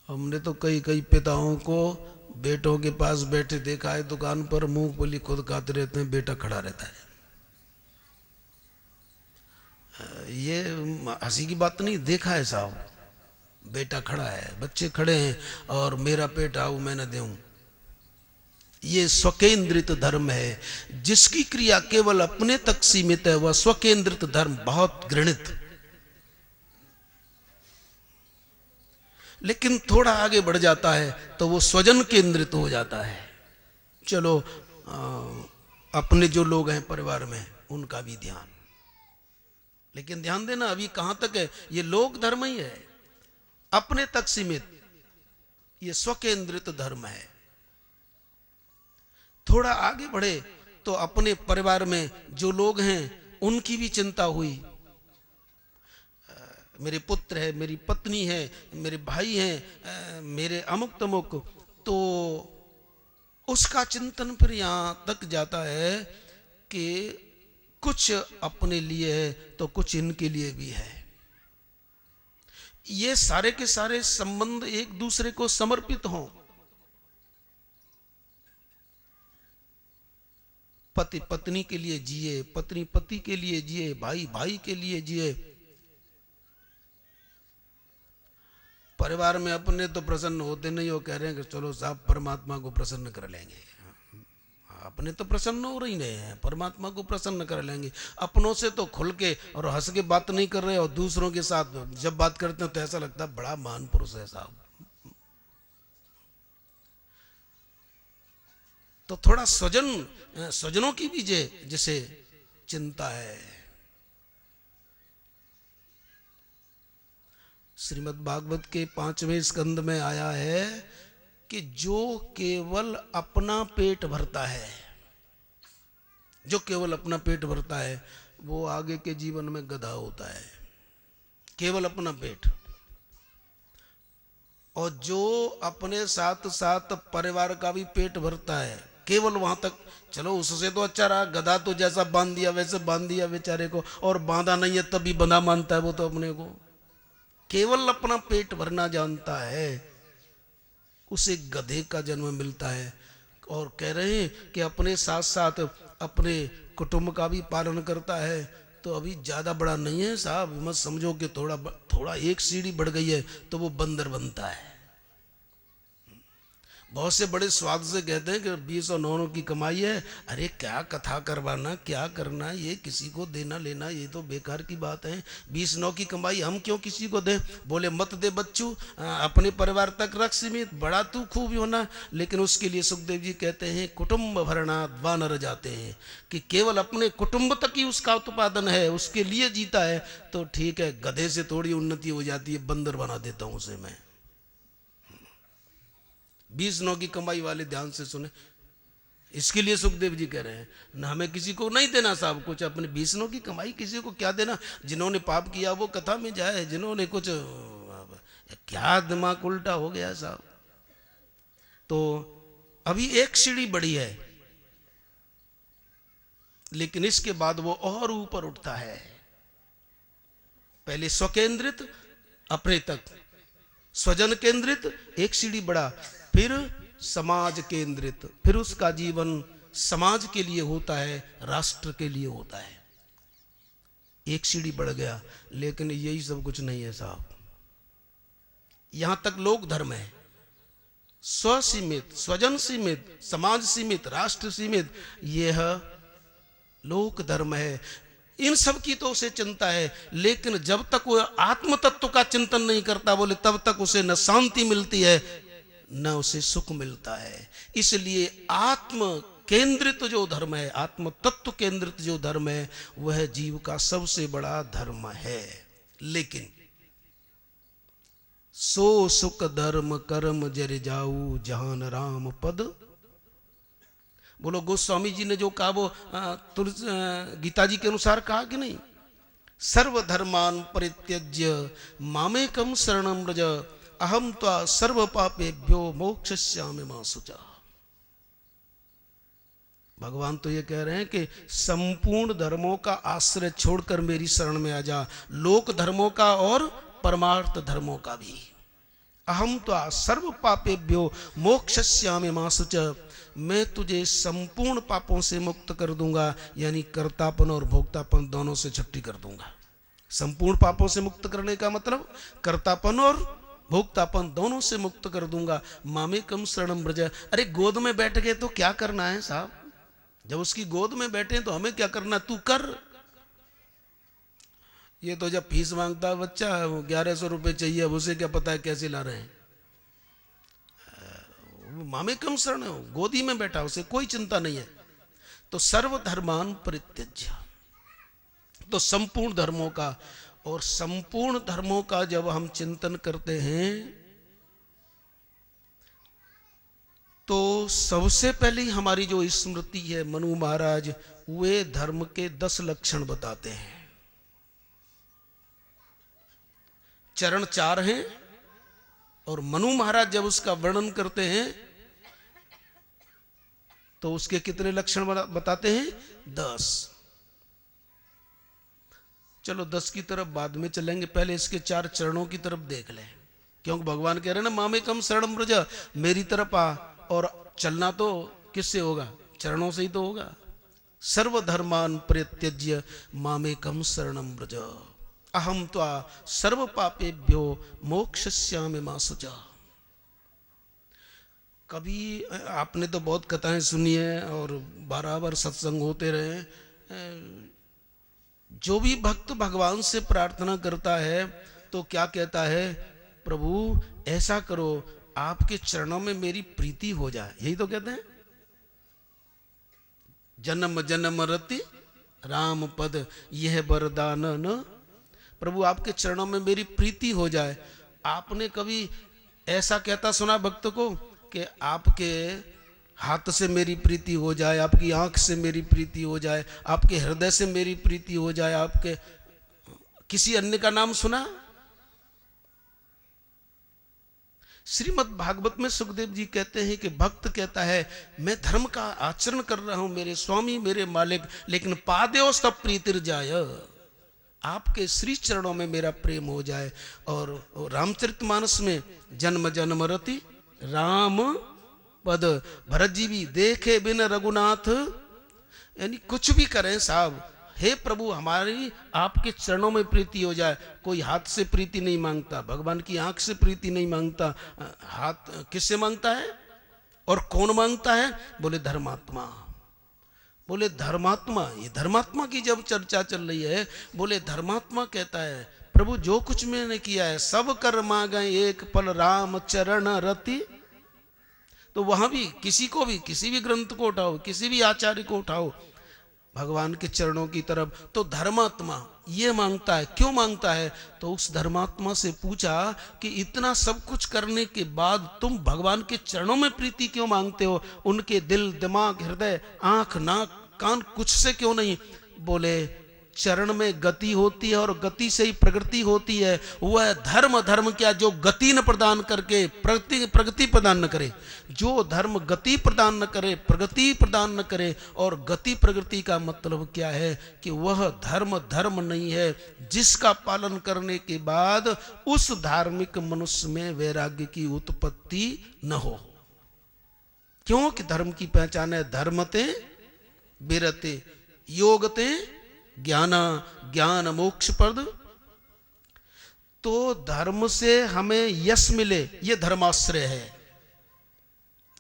हमने तो कई कई पिताओं को बेटों के पास बैठे देखा है, दुकान पर मूंगफली खुद खाते रहते हैं, बेटा खड़ा रहता है। ये हंसी की बात नहीं, देखा है साहब, बेटा खड़ा है, बच्चे खड़े हैं, और मेरा पेट आओ मैं न दूं। ये स्वकेंद्रित धर्म है। जिसकी क्रिया केवल अपने तक सीमित है, वह स्वकेंद्रित धर्म बहुत घृणित। लेकिन थोड़ा आगे बढ़ जाता है तो वो स्वजन केंद्रित हो जाता है। चलो अपने जो लोग हैं परिवार में, उनका भी ध्यान, लेकिन ध्यान देना अभी कहां तक है, ये लोक धर्म ही है, अपने तक सीमित, ये स्वकेंद्रित धर्म है। थोड़ा आगे बढ़े तो अपने परिवार में जो लोग हैं उनकी भी चिंता हुई। मेरे पुत्र है, मेरी पत्नी है, मेरे भाई हैं, मेरे अमुक तमुक, तो उसका चिंतन फिर यहां तक जाता है कि कुछ अपने लिए है तो कुछ इनके लिए भी है। ये सारे के सारे संबंध एक दूसरे को समर्पित हों। पति पत्नी के लिए जिए, पत्नी पति के लिए जिए, भाई भाई के लिए जिए। परिवार में अपने तो प्रसन्न होते नहीं हो, कह रहे हैं कि चलो साहब परमात्मा को प्रसन्न कर लेंगे। अपने तो प्रसन्न हो रही नहीं है, परमात्मा को प्रसन्न कर लेंगे। अपनों से तो खुल के और हंस के बात नहीं कर रहे, और दूसरों के साथ जब बात करते हैं तो ऐसा लगता है बड़ा महान पुरुष है साहब। तो थोड़ा स्वजनों की भी जैसे चिंता है। श्रीमद् भागवत के 5वें स्कंद में आया है कि जो केवल अपना पेट भरता है, जो केवल अपना पेट भरता है, वो आगे के जीवन में गधा होता है। केवल अपना पेट। और जो अपने साथ साथ परिवार का भी पेट भरता है, केवल वहां तक, चलो उससे तो अच्छा रहा, गधा तो जैसा बांध दिया वैसे बांध दिया बेचारे को, और बांधा नहीं है तब भी बंधा मानता है वो तो अपने को। केवल अपना पेट भरना जानता है, उसे गधे का जन्म मिलता है। और कह रहे हैं कि अपने साथ साथ अपने कुटुंब का भी पालन करता है, तो अभी ज्यादा बड़ा नहीं है साहब, मत समझो कि थोड़ा एक सीढ़ी बढ़ गई है तो वो बंदर बनता है। बहुत से बड़े स्वाद से कहते हैं कि 20 और 9 की कमाई है। अरे क्या कथा करवाना, क्या करना, ये किसी को देना लेना, ये तो बेकार की बात है। 20-9 की कमाई हम क्यों किसी को दें? बोले मत दे बच्चू, अपने परिवार तक रख सीमित, बड़ा तू खूब होना। लेकिन उसके लिए सुखदेव जी कहते हैं कुटुंब भरना वानर जाते हैं, कि केवल अपने कुटुंब तक ही उसका उत्पादन है, उसके लिए जीता है तो ठीक है, गधे से थोड़ी उन्नति हो जाती है, बंदर बना देता हूं उसे मैं। 20-9 की कमाई वाले ध्यान से सुने, इसके लिए सुखदेव जी कह रहे हैं ना, हमें किसी को नहीं देना साहब कुछ, अपने 20-9 की कमाई किसी को क्या देना। जिन्होंने पाप किया वो कथा में जाए, जिन्होंने कुछ, क्या दिमाग उल्टा हो गया साहब। तो अभी एक सीढ़ी बढ़ी है, लेकिन इसके बाद वो और ऊपर उठता है। पहले स्वकेंद्रित, अपने तक, स्वजन केंद्रित, एक सीढ़ी बढ़ा, फिर समाज केंद्रित, फिर उसका जीवन समाज के लिए होता है, राष्ट्र के लिए होता है। एक सीढ़ी बढ़ गया, लेकिन यही सब कुछ नहीं है साहब। यहां तक लोक धर्म है, स्वसीमित, स्वजन सीमित, समाज सीमित, राष्ट्र सीमित, यह लोक धर्म है। इन सब की तो उसे चिंता है, लेकिन जब तक वो आत्म तत्व का चिंतन नहीं करता, बोले तब तक उसे न शांति मिलती है न उसे सुख मिलता है। इसलिए आत्म केंद्रित जो धर्म है, आत्म तत्व केंद्रित जो धर्म है, वह जीव का सबसे बड़ा धर्म है। लेकिन सो सुख धर्म कर्म जर जाऊ जहान राम पद। बोलो गोस्वामी जी ने जो कहा वो गीता जी के अनुसार कहा कि नहीं? सर्वधर्मान परित्यज्य मामेकम शरणम व्रज अहम त्वा सर्व पापेभ्यो मोक्षयिष्यामि मा शुचा। भगवान तो ये कह रहे हैं कि संपूर्ण धर्मों का आश्रय छोड़कर मेरी शरण में आ जा, लोक धर्मों का और परमार्थ धर्मों का भी। अहम त्वा सर्व पापेभ्यो मोक्षयिष्यामि मा शुचा, मैं तुझे संपूर्ण पापों से मुक्त कर दूंगा, यानी कर्तापन और भोक्तापन दोनों से छुट्टी कर दूंगा। संपूर्ण पापों से मुक्त करने का मतलब कर्तापन और भोक्तापन दोनों से मुक्त कर दूंगा। मामेकम शरणम व्रज। अरे गोद में बैठ गए तो क्या करना है साहब? जब उसकी गोद में बैठे तो हमें क्या करना, तू कर। ये तो जब फीस मांगता है बच्चा, 1100 रुपये चाहिए, अब उसे क्या पता है कैसे ला रहे हैं। मामेकम शरण, गोदी में बैठा, उसे कोई चिंता नहीं है। तो सर्वधर्मान परित्यज्य, तो संपूर्ण धर्मों का, और संपूर्ण धर्मों का जब हम चिंतन करते हैं तो सबसे पहले हमारी जो स्मृति है, मनु महाराज वे धर्म के 10 लक्षण बताते हैं। चरण 4 हैं, और मनु महाराज जब उसका वर्णन करते हैं तो उसके कितने लक्षण बताते हैं? 10। चलो 10 की तरफ बाद में चलेंगे, पहले इसके 4 चरणों की तरफ देख लें। क्योंकि भगवान कह रहे हैं ना, मामेकम शरणम व्रज, मेरी तरफ आ। और चलना तो किससे होगा? चरणों से ही तो होगा। सर्वधर्मान परित्यज्य मामेकम शरणम व्रज अहम त्वा सर्व पापेभ्यो मोक्षयिष्यामि मा शुचा। कभी आपने तो बहुत कथाएं सुनी है और बराबर सत्संग होते रहे। जो भी भक्त भगवान से प्रार्थना करता है तो क्या कहता है? प्रभु ऐसा करो, आपके चरणों में मेरी प्रीति हो जाए। यही तो कहते हैं, जन्म जन्म रति राम पद यह वरदान न। प्रभु आपके चरणों में मेरी प्रीति हो जाए। आपने कभी ऐसा कहता सुना भक्त को कि आपके हाथ से मेरी प्रीति हो जाए, आपकी आंख से मेरी प्रीति हो जाए, आपके हृदय से मेरी प्रीति हो जाए? आपके किसी अन्य का नाम सुना? श्रीमद् भागवत में सुखदेव जी कहते हैं कि भक्त कहता है मैं धर्म का आचरण कर रहा हूं मेरे स्वामी मेरे मालिक, लेकिन पादेस्तव प्रीतिर जाय, आपके श्री चरणों में मेरा प्रेम हो जाए। और रामचरितमानस में जन्म जन्म रति राम पद, भरत जी भी देखे बिन रघुनाथ, यानी कुछ भी करें साहब, हे प्रभु हमारी आपके चरणों में प्रीति हो जाए। कोई हाथ से प्रीति नहीं मांगता, भगवान की आंख से प्रीति नहीं मांगता, हाथ किससे मांगता है? और कौन मांगता है? बोले धर्मात्मा। बोले धर्मात्मा, ये धर्मात्मा की जब चर्चा चल रही है, बोले धर्मात्मा कहता है प्रभु जो कुछ मैंने किया है सब कर मांगे एक पल राम चरण रति। तो वहां भी किसी को भी, किसी भी ग्रंथ को उठाओ, किसी भी आचार्य को उठाओ भगवान के चरणों की तरफ, तो धर्मात्मा ये मांगता है। क्यों मांगता है? तो उस धर्मात्मा से पूछा कि इतना सब कुछ करने के बाद तुम भगवान के चरणों में प्रीति क्यों मांगते हो? उनके दिल, दिमाग, हृदय, आंख, नाक, कान कुछ से क्यों नहीं? बोले चरण में गति होती है और गति से ही प्रगति होती है। वह धर्म, धर्म क्या जो गति न प्रदान करके प्रगति प्रदान न करे, जो धर्म गति प्रदान न करे, प्रगति प्रदान न करे। और गति प्रगति का मतलब क्या है? कि वह धर्म धर्म नहीं है जिसका पालन करने के बाद उस धार्मिक मनुष्य में वैराग्य की उत्पत्ति न हो। क्योंकि धर्म की पहचान है धर्मते विरते योगते ज्ञाना, ज्ञान मोक्ष पद। तो धर्म से हमें यश मिले ये धर्माश्रय है।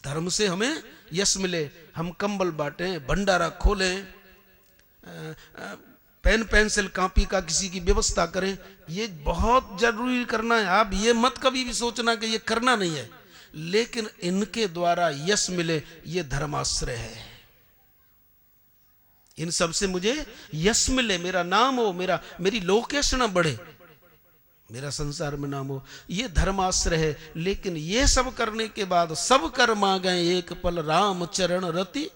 धर्म से हमें यश मिले, हम कंबल बांटें, भंडारा खोलें, पेन पेंसिल कॉपी का किसी की व्यवस्था करें, ये बहुत जरूरी करना है। आप ये मत कभी भी सोचना कि ये करना नहीं है, लेकिन इनके द्वारा यश मिले ये धर्माश्रय है। इन सब से मुझे यश मिले, मेरा नाम हो, मेरी लोकेश न बढ़े, मेरा संसार में नाम हो, ये धर्माश्रय है। लेकिन ये सब करने के बाद सब कर मांगे एक पल राम चरण रति,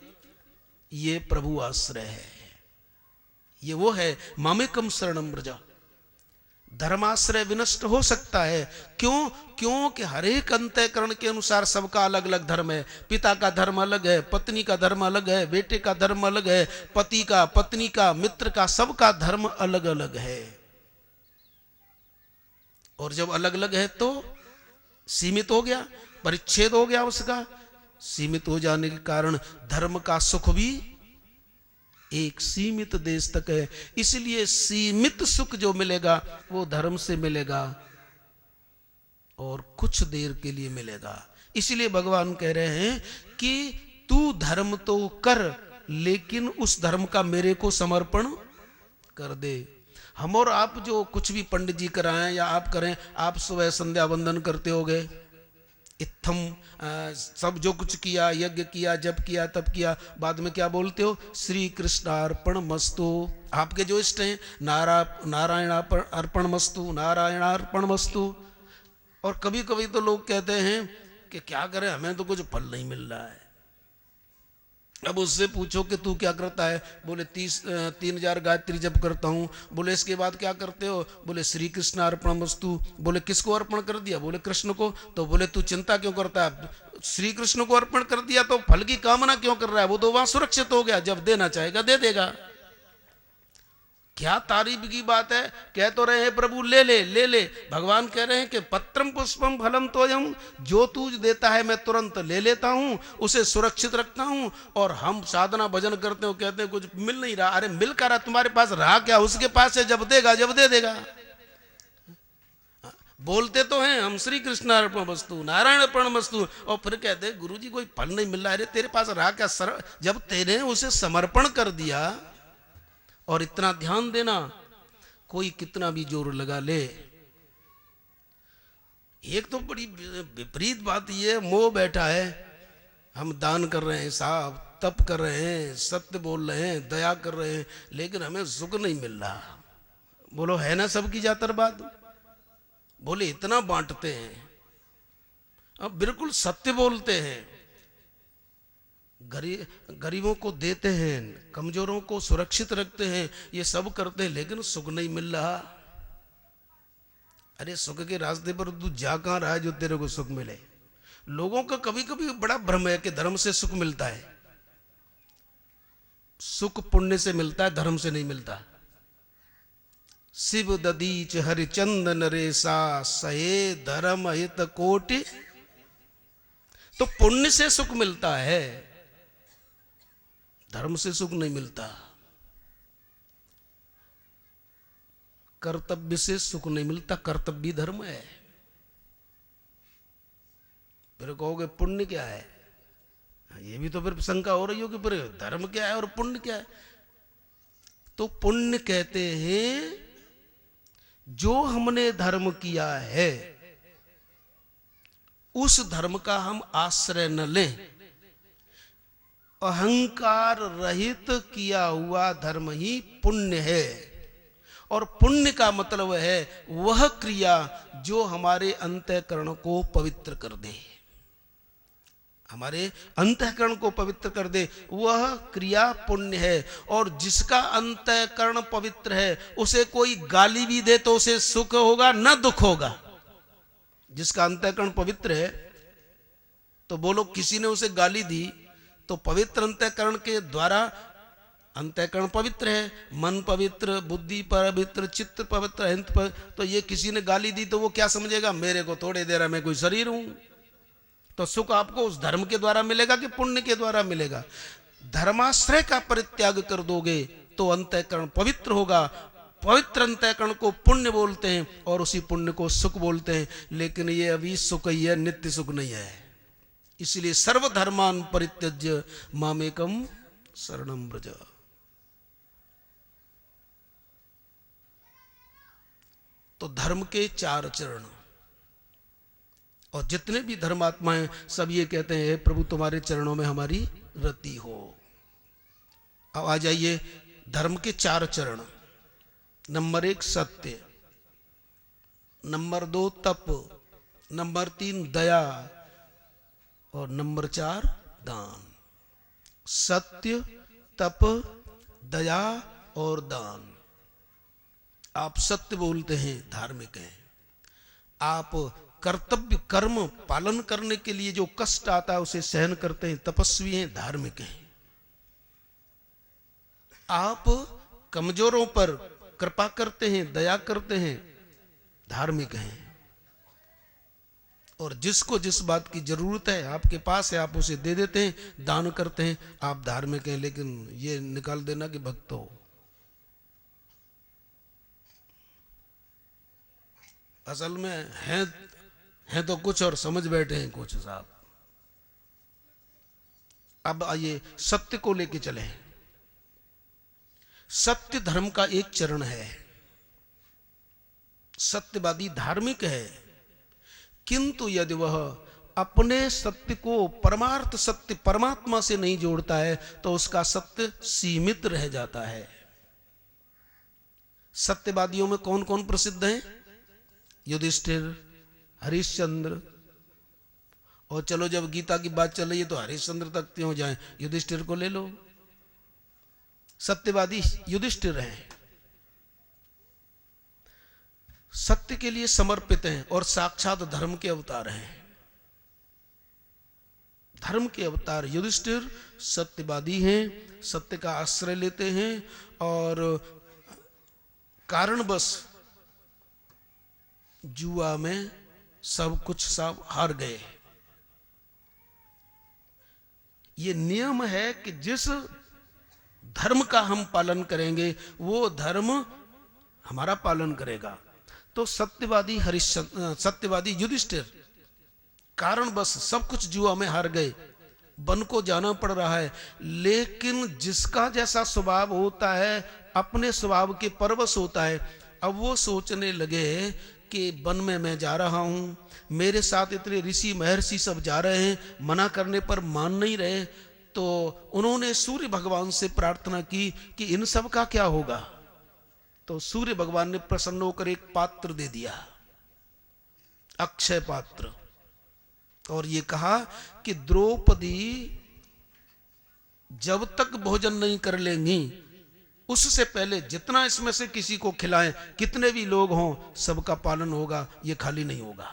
ये प्रभु आश्रय है। ये वो है मामेकम शरणम व्रजा। धर्माश्रय विनष्ट हो सकता है। क्यों? क्योंकि हर एक अंतःकरण के अनुसार सबका अलग अलग धर्म है। पिता का धर्म अलग है, पत्नी का धर्म अलग है, बेटे का धर्म अलग है, पति का, पत्नी का, मित्र का, सबका धर्म अलग अलग है। और जब अलग अलग है तो सीमित हो गया, परिच्छेद हो गया उसका। सीमित हो जाने के कारण धर्म का सुख भी एक सीमित देश तक है। इसलिए सीमित सुख जो मिलेगा वो धर्म से मिलेगा और कुछ देर के लिए मिलेगा। इसलिए भगवान कह रहे हैं कि तू धर्म तो कर, लेकिन उस धर्म का मेरे को समर्पण कर दे। हम और आप जो कुछ भी पंडित जी कराएं या आप करें, आप सुबह संध्या वंदन करते होगे, इत्थम सब जो कुछ किया, यज्ञ किया, जप किया, तप किया, बाद में क्या बोलते हो? श्री कृष्णार्पण मस्तु। आपके जो इष्ट हैं नारायण अर्पण मस्तु, नारायणार्पण मस्तु। और कभी कभी तो लोग कहते हैं कि क्या करें, हमें तो कुछ फल नहीं मिल रहा है। अब उससे पूछो कि तू क्या करता है? बोले 3,000 गायत्री जप करता हूँ। बोले इसके बाद क्या करते हो? बोले श्री कृष्ण अर्पण वस्तु। बोले किसको अर्पण कर दिया? बोले कृष्ण को। तो बोले तू चिंता क्यों करता है? श्री कृष्ण को अर्पण कर दिया तो फल की कामना क्यों कर रहा है? वो तो वहां सुरक्षित हो गया, जब देना चाहेगा दे देगा। क्या तारीफ की बात है। कह तो रहे हैं प्रभु ले ले ले ले। भगवान कह रहे हैं कि पत्रम पुष्पम फलम तोयम, जो तू देता है मैं तुरंत ले लेता हूं, उसे सुरक्षित रखता हूं। और हम साधना भजन करते हो, कहते हैं कुछ मिल नहीं रहा। अरे मिल कर रहा, तुम्हारे पास रहा क्या? उसके पास है, जब देगा जब दे देगा। बोलते तो हैं हम श्री कृष्ण अर्पण वस्तु, नारायण अर्पण वस्तु, और फिर कहते हैं गुरु जी कोई फल नहीं मिल रहा। अरे तेरे पास रहा क्या? जब तेरे उसे समर्पण कर दिया। और इतना ध्यान देना, कोई कितना भी जोर लगा ले, एक तो बड़ी विपरीत बात ये मोह बैठा है। हम दान कर रहे हैं साहब, तप कर रहे हैं, सत्य बोल रहे हैं, दया कर रहे हैं, लेकिन हमें सुख नहीं मिल रहा। बोलो है ना सबकी जातर बात? बोले इतना बांटते हैं, अब बिल्कुल सत्य बोलते हैं, गरीबों को देते हैं, कमजोरों को सुरक्षित रखते हैं, ये सब करते हैं, लेकिन सुख नहीं मिल रहा। अरे सुख के रास्ते पर तू जा कहां रहा है जो तेरे को सुख मिले? लोगों का कभी कभी बड़ा भ्रम है कि धर्म से सुख मिलता है। सुख पुण्य से मिलता है, धर्म से नहीं मिलता। शिव ददीच हरिचंद नरेसा सहे धर्म हित कोटि, तो पुण्य से सुख मिलता है, धर्म से सुख नहीं मिलता। कर्तव्य से सुख नहीं मिलता, कर्तव्य धर्म है। फिर कहोगे पुण्य क्या है? ये भी तो फिर शंका हो रही हो कि फिर धर्म क्या है और पुण्य क्या है। तो पुण्य कहते हैं जो हमने धर्म किया है उस धर्म का हम आश्रय न लें, अहंकार रहित किया हुआ धर्म ही पुण्य है। और पुण्य का मतलब है वह क्रिया जो हमारे अंतःकरण को पवित्र कर दे, हमारे अंतःकरण को पवित्र कर दे, वह क्रिया पुण्य है। और जिसका अंतःकरण पवित्र है उसे कोई गाली भी दे तो उसे सुख होगा न दुख होगा। जिसका अंतःकरण पवित्र है, तो बोलो किसी ने उसे गाली दी तो पवित्र अंतःकरण के द्वारा, अंतःकरण पवित्र है, मन पवित्र, बुद्धि पवित्र, चित्त पवित्र, अहिंत पवित्र, तो ये किसी ने गाली दी तो वो क्या समझेगा, मेरे को थोड़े देर मैं कोई शरीर हूं। तो सुख आपको उस धर्म के द्वारा मिलेगा कि पुण्य के द्वारा मिलेगा। धर्माश्रय का परित्याग कर दोगे तो अंतःकरण पवित्र होगा। पवित्र अंतःकरण को पुण्य बोलते हैं और उसी पुण्य को सुख बोलते हैं। लेकिन ये अभी सुख ही है, नित्य सुख नहीं है। इसलिए सर्वधर्मान परित्यज्य मामेकम शरणं व्रज। तो धर्म के 4 चरण, और जितने भी धर्मात्माएं सब ये कहते हैं प्रभु तुम्हारे चरणों में हमारी रति हो। अब आ जाइए धर्म के 4 चरण। नंबर 1 सत्य, नंबर 2 तप, नंबर 3 दया, और नंबर 4 दान। सत्य, तप, दया और दान। आप सत्य बोलते हैं, धार्मिक हैं। आप कर्तव्य कर्म पालन करने के लिए जो कष्ट आता है उसे सहन करते हैं, तपस्वी हैं, धार्मिक हैं। आप कमजोरों पर कृपा करते हैं, दया करते हैं, धार्मिक हैं। और जिसको जिस बात की जरूरत है आपके पास है आप उसे दे देते हैं, दान करते हैं, आप धार्मिक हैं। लेकिन ये निकाल देना कि भक्त हो। असल में है तो कुछ और समझ बैठे हैं कुछ साहब। अब आइए सत्य को लेके चले। सत्य धर्म का एक चरण है। सत्यवादी धार्मिक है, किंतु यदि वह अपने सत्य को परमार्थ सत्य परमात्मा से नहीं जोड़ता है तो उसका सत्य सीमित रह जाता है। सत्यवादियों में कौन कौन प्रसिद्ध हैं? युधिष्ठिर, हरिश्चंद्र, और चलो जब गीता की बात चल रही है तो हरिश्चंद्र तक क्यों जाएं, युधिष्ठिर को ले लो। सत्यवादी युधिष्ठिर हैं, सत्य के लिए समर्पित हैं और साक्षात धर्म के अवतार हैं। धर्म के अवतार युधिष्ठिर सत्यवादी हैं, सत्य का आश्रय लेते हैं और कारणवश जुआ में सब कुछ सब हार गए। ये नियम है कि जिस धर्म का हम पालन करेंगे वो धर्म हमारा पालन करेगा। तो सत्यवादी सत्यवादी युधिष्ठिर कारणवश सब कुछ जुआ में हार गए, वन को जाना पड़ रहा है। लेकिन जिसका जैसा स्वभाव होता है अपने स्वभाव के परवश होता है। अब वो सोचने लगे कि वन में मैं जा रहा हूं, मेरे साथ इतने ऋषि महर्षि सब जा रहे हैं, मना करने पर मान नहीं रहे। तो उन्होंने सूर्य भगवान से प्रार्थना की कि इन सब का क्या होगा। तो सूर्य भगवान ने प्रसन्न होकर एक पात्र दे दिया, अक्षय पात्र, और ये कहा कि द्रौपदी जब तक भोजन नहीं कर लेंगी उससे पहले जितना इसमें से किसी को खिलाएं, कितने भी लोग हों, सबका पालन होगा, ये खाली नहीं होगा।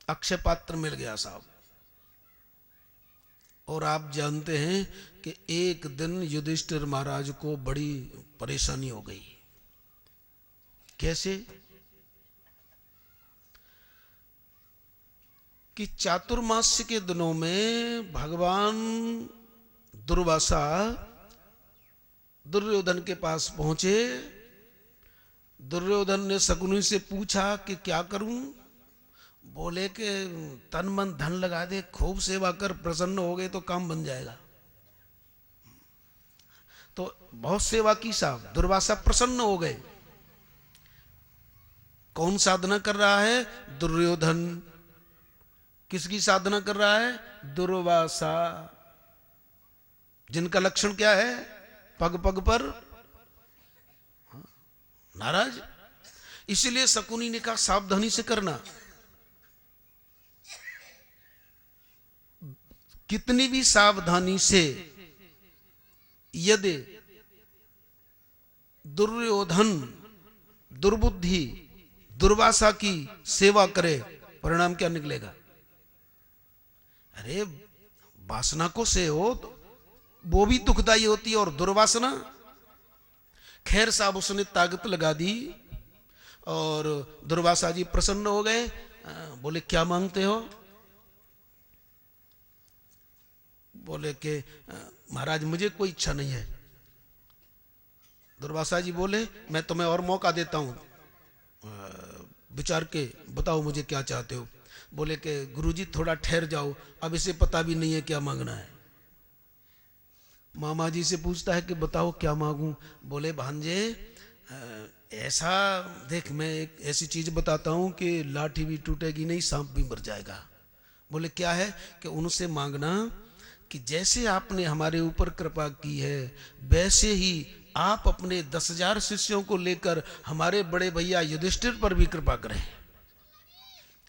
अक्षय पात्र मिल गया साहब। और आप जानते हैं कि एक दिन युधिष्ठिर महाराज को बड़ी परेशानी हो गई। कैसे? कि चातुर्मास्य के दिनों में भगवान दुर्वासा दुर्योधन के पास पहुंचे। दुर्योधन ने शकुनी से पूछा कि क्या करूं? बोले कि तन मन धन लगा दे, खूब सेवा कर, प्रसन्न हो गए तो काम बन जाएगा। तो बहुत सेवा की साहब, दुर्वासा प्रसन्न हो गए। कौन साधना कर रहा है? दुर्योधन। किसकी साधना कर रहा है? दुर्वासा। जिनका लक्षण क्या है? पग पग पर नाराज। इसलिए शकुनी ने कहा सावधानी से करना। कितनी भी सावधानी से यदि दुर्योधन दुर्बुद्धि दुर्वासा की सेवा करे, परिणाम क्या निकलेगा? अरे वासना को से हो तो वो भी दुखदाई होती है, और दुर्वासना। खैर साहब उसने ताकत लगा दी और दुर्वासा जी प्रसन्न हो गए। बोले क्या मांगते हो? बोले कि महाराज मुझे कोई इच्छा नहीं है। दुर्वासा जी बोले मैं तुम्हें और मौका देता हूं, विचार के बताओ मुझे क्या चाहते हो। बोले कि गुरुजी थोड़ा ठहर जाओ, अब इसे पता भी नहीं है क्या मांगना है। मामा जी से पूछता है कि बताओ क्या मांगूं। बोले भांजे ऐसा देख, मैं एक ऐसी चीज बताता हूं कि लाठी भी टूटेगी नहीं, सांप भी मर जाएगा। बोले क्या है? कि उनसे मांगना कि जैसे आपने हमारे ऊपर कृपा की है, वैसे ही आप अपने 10,000 शिष्यों को लेकर हमारे बड़े भैया युधिष्ठिर पर भी कृपा करें,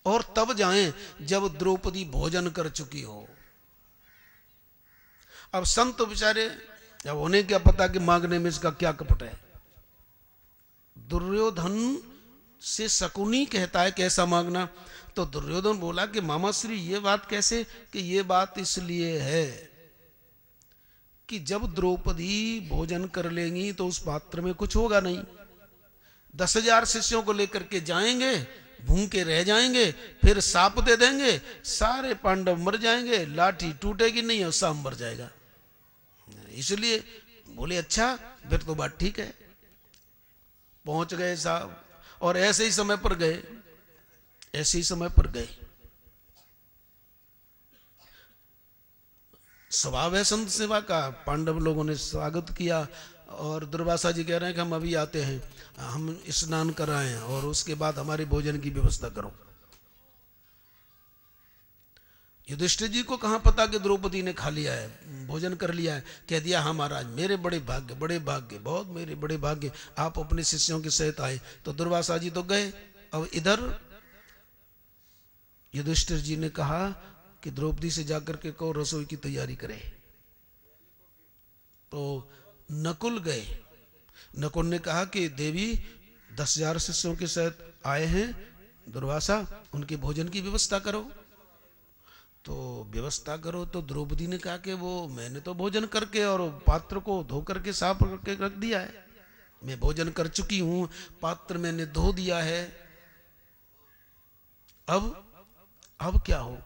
और तब जाएं जब द्रौपदी भोजन कर चुकी हो। अब संत बेचारे जब उन्हें क्या पता कि मांगने में इसका क्या कपट है। दुर्योधन से शकुनी कहता है कैसा मांगना। तो दुर्योधन बोला कि मामा श्री ये बात कैसे? कि ये बात इसलिए है कि जब द्रौपदी भोजन कर लेंगी तो उस पात्र में कुछ होगा नहीं। 10,000 शिष्यों को लेकर के जाएंगे, भूखे रह जाएंगे, फिर साप दे देंगे, सारे पांडव मर जाएंगे, लाठी टूटेगी नहीं और सांप मर जाएगा। इसलिए बोले अच्छा फिर तो बात ठीक है। पहुंच गए साहब, और ऐसे ही समय पर गए, ऐसे ही समय पर गए। स्वभाव है संत सेवा का। पांडव लोगों ने स्वागत किया, और दुर्वासा जी कह रहे हैं कि हम अभी आते हैं, हम स्नान कराएं और उसके बाद हमारे भोजन की व्यवस्था करो। युधिष्ठिर जी को कहां पता कि द्रौपदी ने खा लिया है, भोजन कर लिया है। कह दिया हाँ महाराज, मेरे बड़े भाग्य, बड़े भाग्य, बहुत मेरे बड़े भाग्य, आप अपने शिष्यों के सहित आए। तो दुर्वासा जी तो गए। अब इधर युधिष्ठिर जी ने कहा कि द्रौपदी से जाकर के कहो रसोई की तैयारी करे। तो नकुल गए। नकुल ने कहा कि देवी 10,000 शिष्यों के साथ आए हैं दुर्वासा, उनके भोजन की व्यवस्था करो। तो व्यवस्था करो। तो द्रौपदी ने कहा कि वो मैंने तो भोजन करके और पात्र को धो करके साफ करके रख दिया है, मैं भोजन कर चुकी हूं, पात्र मैंने धो दिया है। अब क्या हो?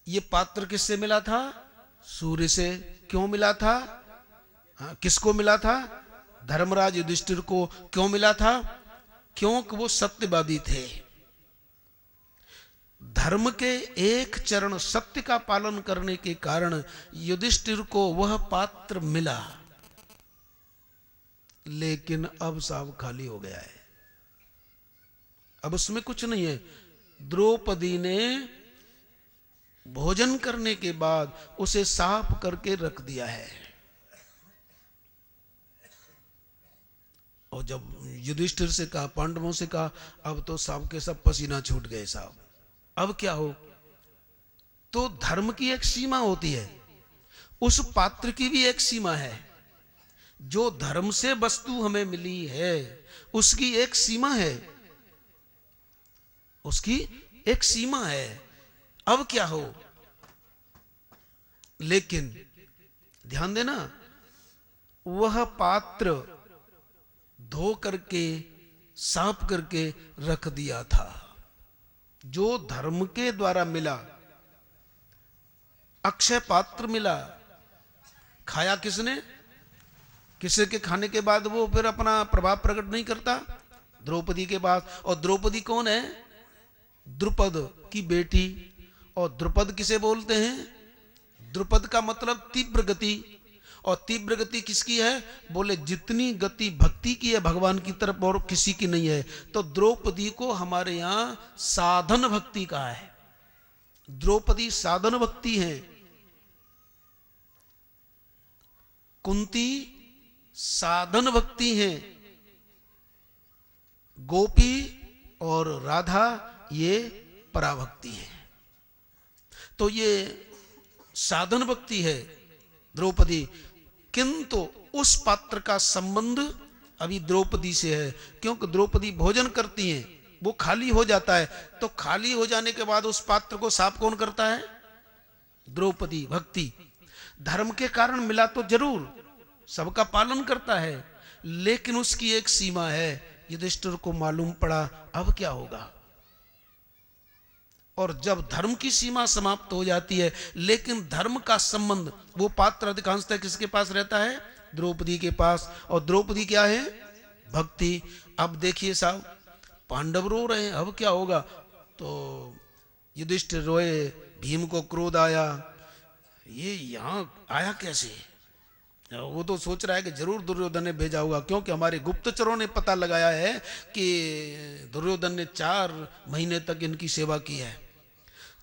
ये पात्र किससे मिला था? सूर्य से। क्यों मिला था? किसको मिला था? धर्मराज युधिष्ठिर को। क्यों मिला था? क्योंकि वो सत्यवादी थे। धर्म के एक चरण सत्य का पालन करने के कारण युधिष्ठिर को वह पात्र मिला, लेकिन अब साहब खाली हो गया है, अब उसमें कुछ नहीं है। द्रौपदी ने भोजन करने के बाद उसे साफ करके रख दिया है। और जब युधिष्ठिर से कहा, पांडवों से कहा, अब तो सब के सब पसीना छूट गए साहब, अब क्या हो? तो धर्म की एक सीमा होती है, उस पात्र की भी एक सीमा है। जो धर्म से वस्तु हमें मिली है उसकी एक सीमा है, उसकी एक सीमा है। अब क्या हो? लेकिन ध्यान देना, वह पात्र धो करके साफ करके रख दिया था, जो धर्म के द्वारा मिला। अक्षय पात्र मिला, खाया किसने? किसी के खाने के बाद वो फिर अपना प्रभाव प्रकट नहीं करता, द्रौपदी के बाद। और द्रौपदी कौन है? द्रुपद की बेटी। और द्रुपद किसे बोलते हैं? द्रुपद का मतलब तीव्र गति। और तीव्र गति किसकी है? बोले जितनी गति भक्ति की है भगवान की तरफ और किसी की नहीं है। तो द्रौपदी को हमारे यहां साधन भक्ति कहा है। द्रौपदी साधन भक्ति है। कुंती साधन भक्ति है। गोपी और राधा ये पराभक्ति है। तो ये साधन भक्ति है द्रौपदी। किंतु उस पात्र का संबंध अभी द्रौपदी से है, क्योंकि द्रौपदी भोजन करती हैं, वो खाली हो जाता है। तो खाली हो जाने के बाद उस पात्र को साफ कौन करता है? द्रौपदी। भक्ति धर्म के कारण मिला तो जरूर, सबका पालन करता है, लेकिन उसकी एक सीमा है। युधिष्ठिर को मालूम पड़ा अब क्या होगा। और जब धर्म की सीमा समाप्त हो जाती है, लेकिन धर्म का संबंध वो पात्र अधिकांशतः किसके पास रहता है? द्रौपदी के पास। और द्रौपदी क्या है? भक्ति। अब देखिए साहब, पांडव रो रहे हैं, अब क्या होगा? तो युधिष्ठिर रोए, भीम को क्रोध आया, ये यहां आया कैसे? वो तो सोच रहा है कि जरूर दुर्योधन ने भेजा होगा, क्योंकि हमारे गुप्तचरों ने पता लगाया है कि दुर्योधन ने 4 महीने तक इनकी सेवा की है।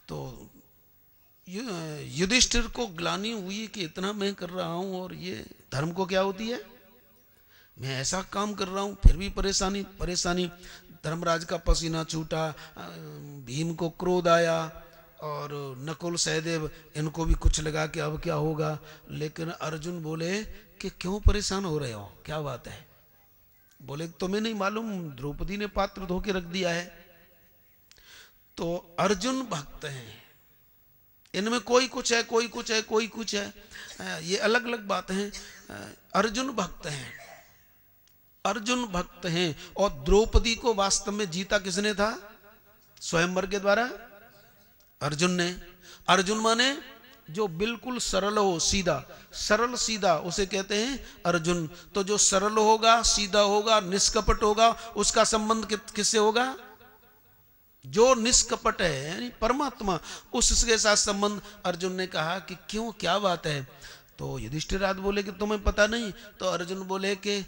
तो युधिष्ठिर को ग्लानि हुई कि इतना मैं कर रहा हूं और ये धर्म को क्या होती है? मैं ऐसा काम कर रहा हूं फिर भी परेशानी परेशानी। धर्मराज का पसीना छूटा, भीम को क्रोध आया, और नकुल सहदेव इनको भी कुछ लगा कि अब क्या होगा। लेकिन अर्जुन बोले कि क्यों परेशान हो रहे हो, क्या बात है? बोले तुम्हें नहीं मालूम द्रौपदी ने पात्र धो के रख दिया है। तो अर्जुन भक्त हैं, इनमें कोई कुछ है, कोई कुछ है, कोई कुछ है, ये अलग अलग बात है। अर्जुन भक्त हैं, अर्जुन भक्त हैं। और द्रौपदी को वास्तव में जीता किसने था? स्वयंवर के द्वारा अर्जुन ने। अर्जुन माने जो बिल्कुल सरल हो, सीधा, सरल सीधा, उसे कहते हैं अर्जुन। तो जो सरल होगा, सीधा होगा, निष्कपट होगा, उसका संबंध किससे होगा? जो निष्कपट है यानी परमात्मा, उसके साथ संबंध। अर्जुन ने कहा कि क्यों, क्या बात है? तो युधिष्ठिर बोले कि तुम्हें पता नहीं? तो अर्जुन बोले कि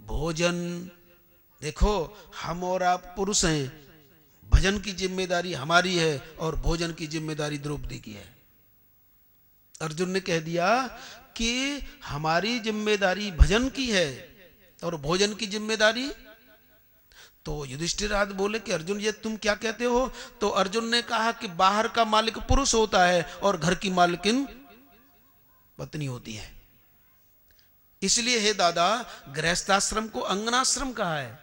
भोजन, देखो हम और आप पुरुष हैं, भजन की जिम्मेदारी हमारी है और भोजन की जिम्मेदारी द्रौपदी की है। अर्जुन ने कह दिया कि हमारी जिम्मेदारी भजन की है और भोजन की जिम्मेदारी। तो युधिष्ठिर बोले कि अर्जुन ये तुम क्या कहते हो? तो अर्जुन ने कहा कि बाहर का मालिक पुरुष होता है और घर की मालकिन पत्नी होती है। इसलिए हे दादा, गृहस्थाश्रम को अंगनाश्रम कहा है।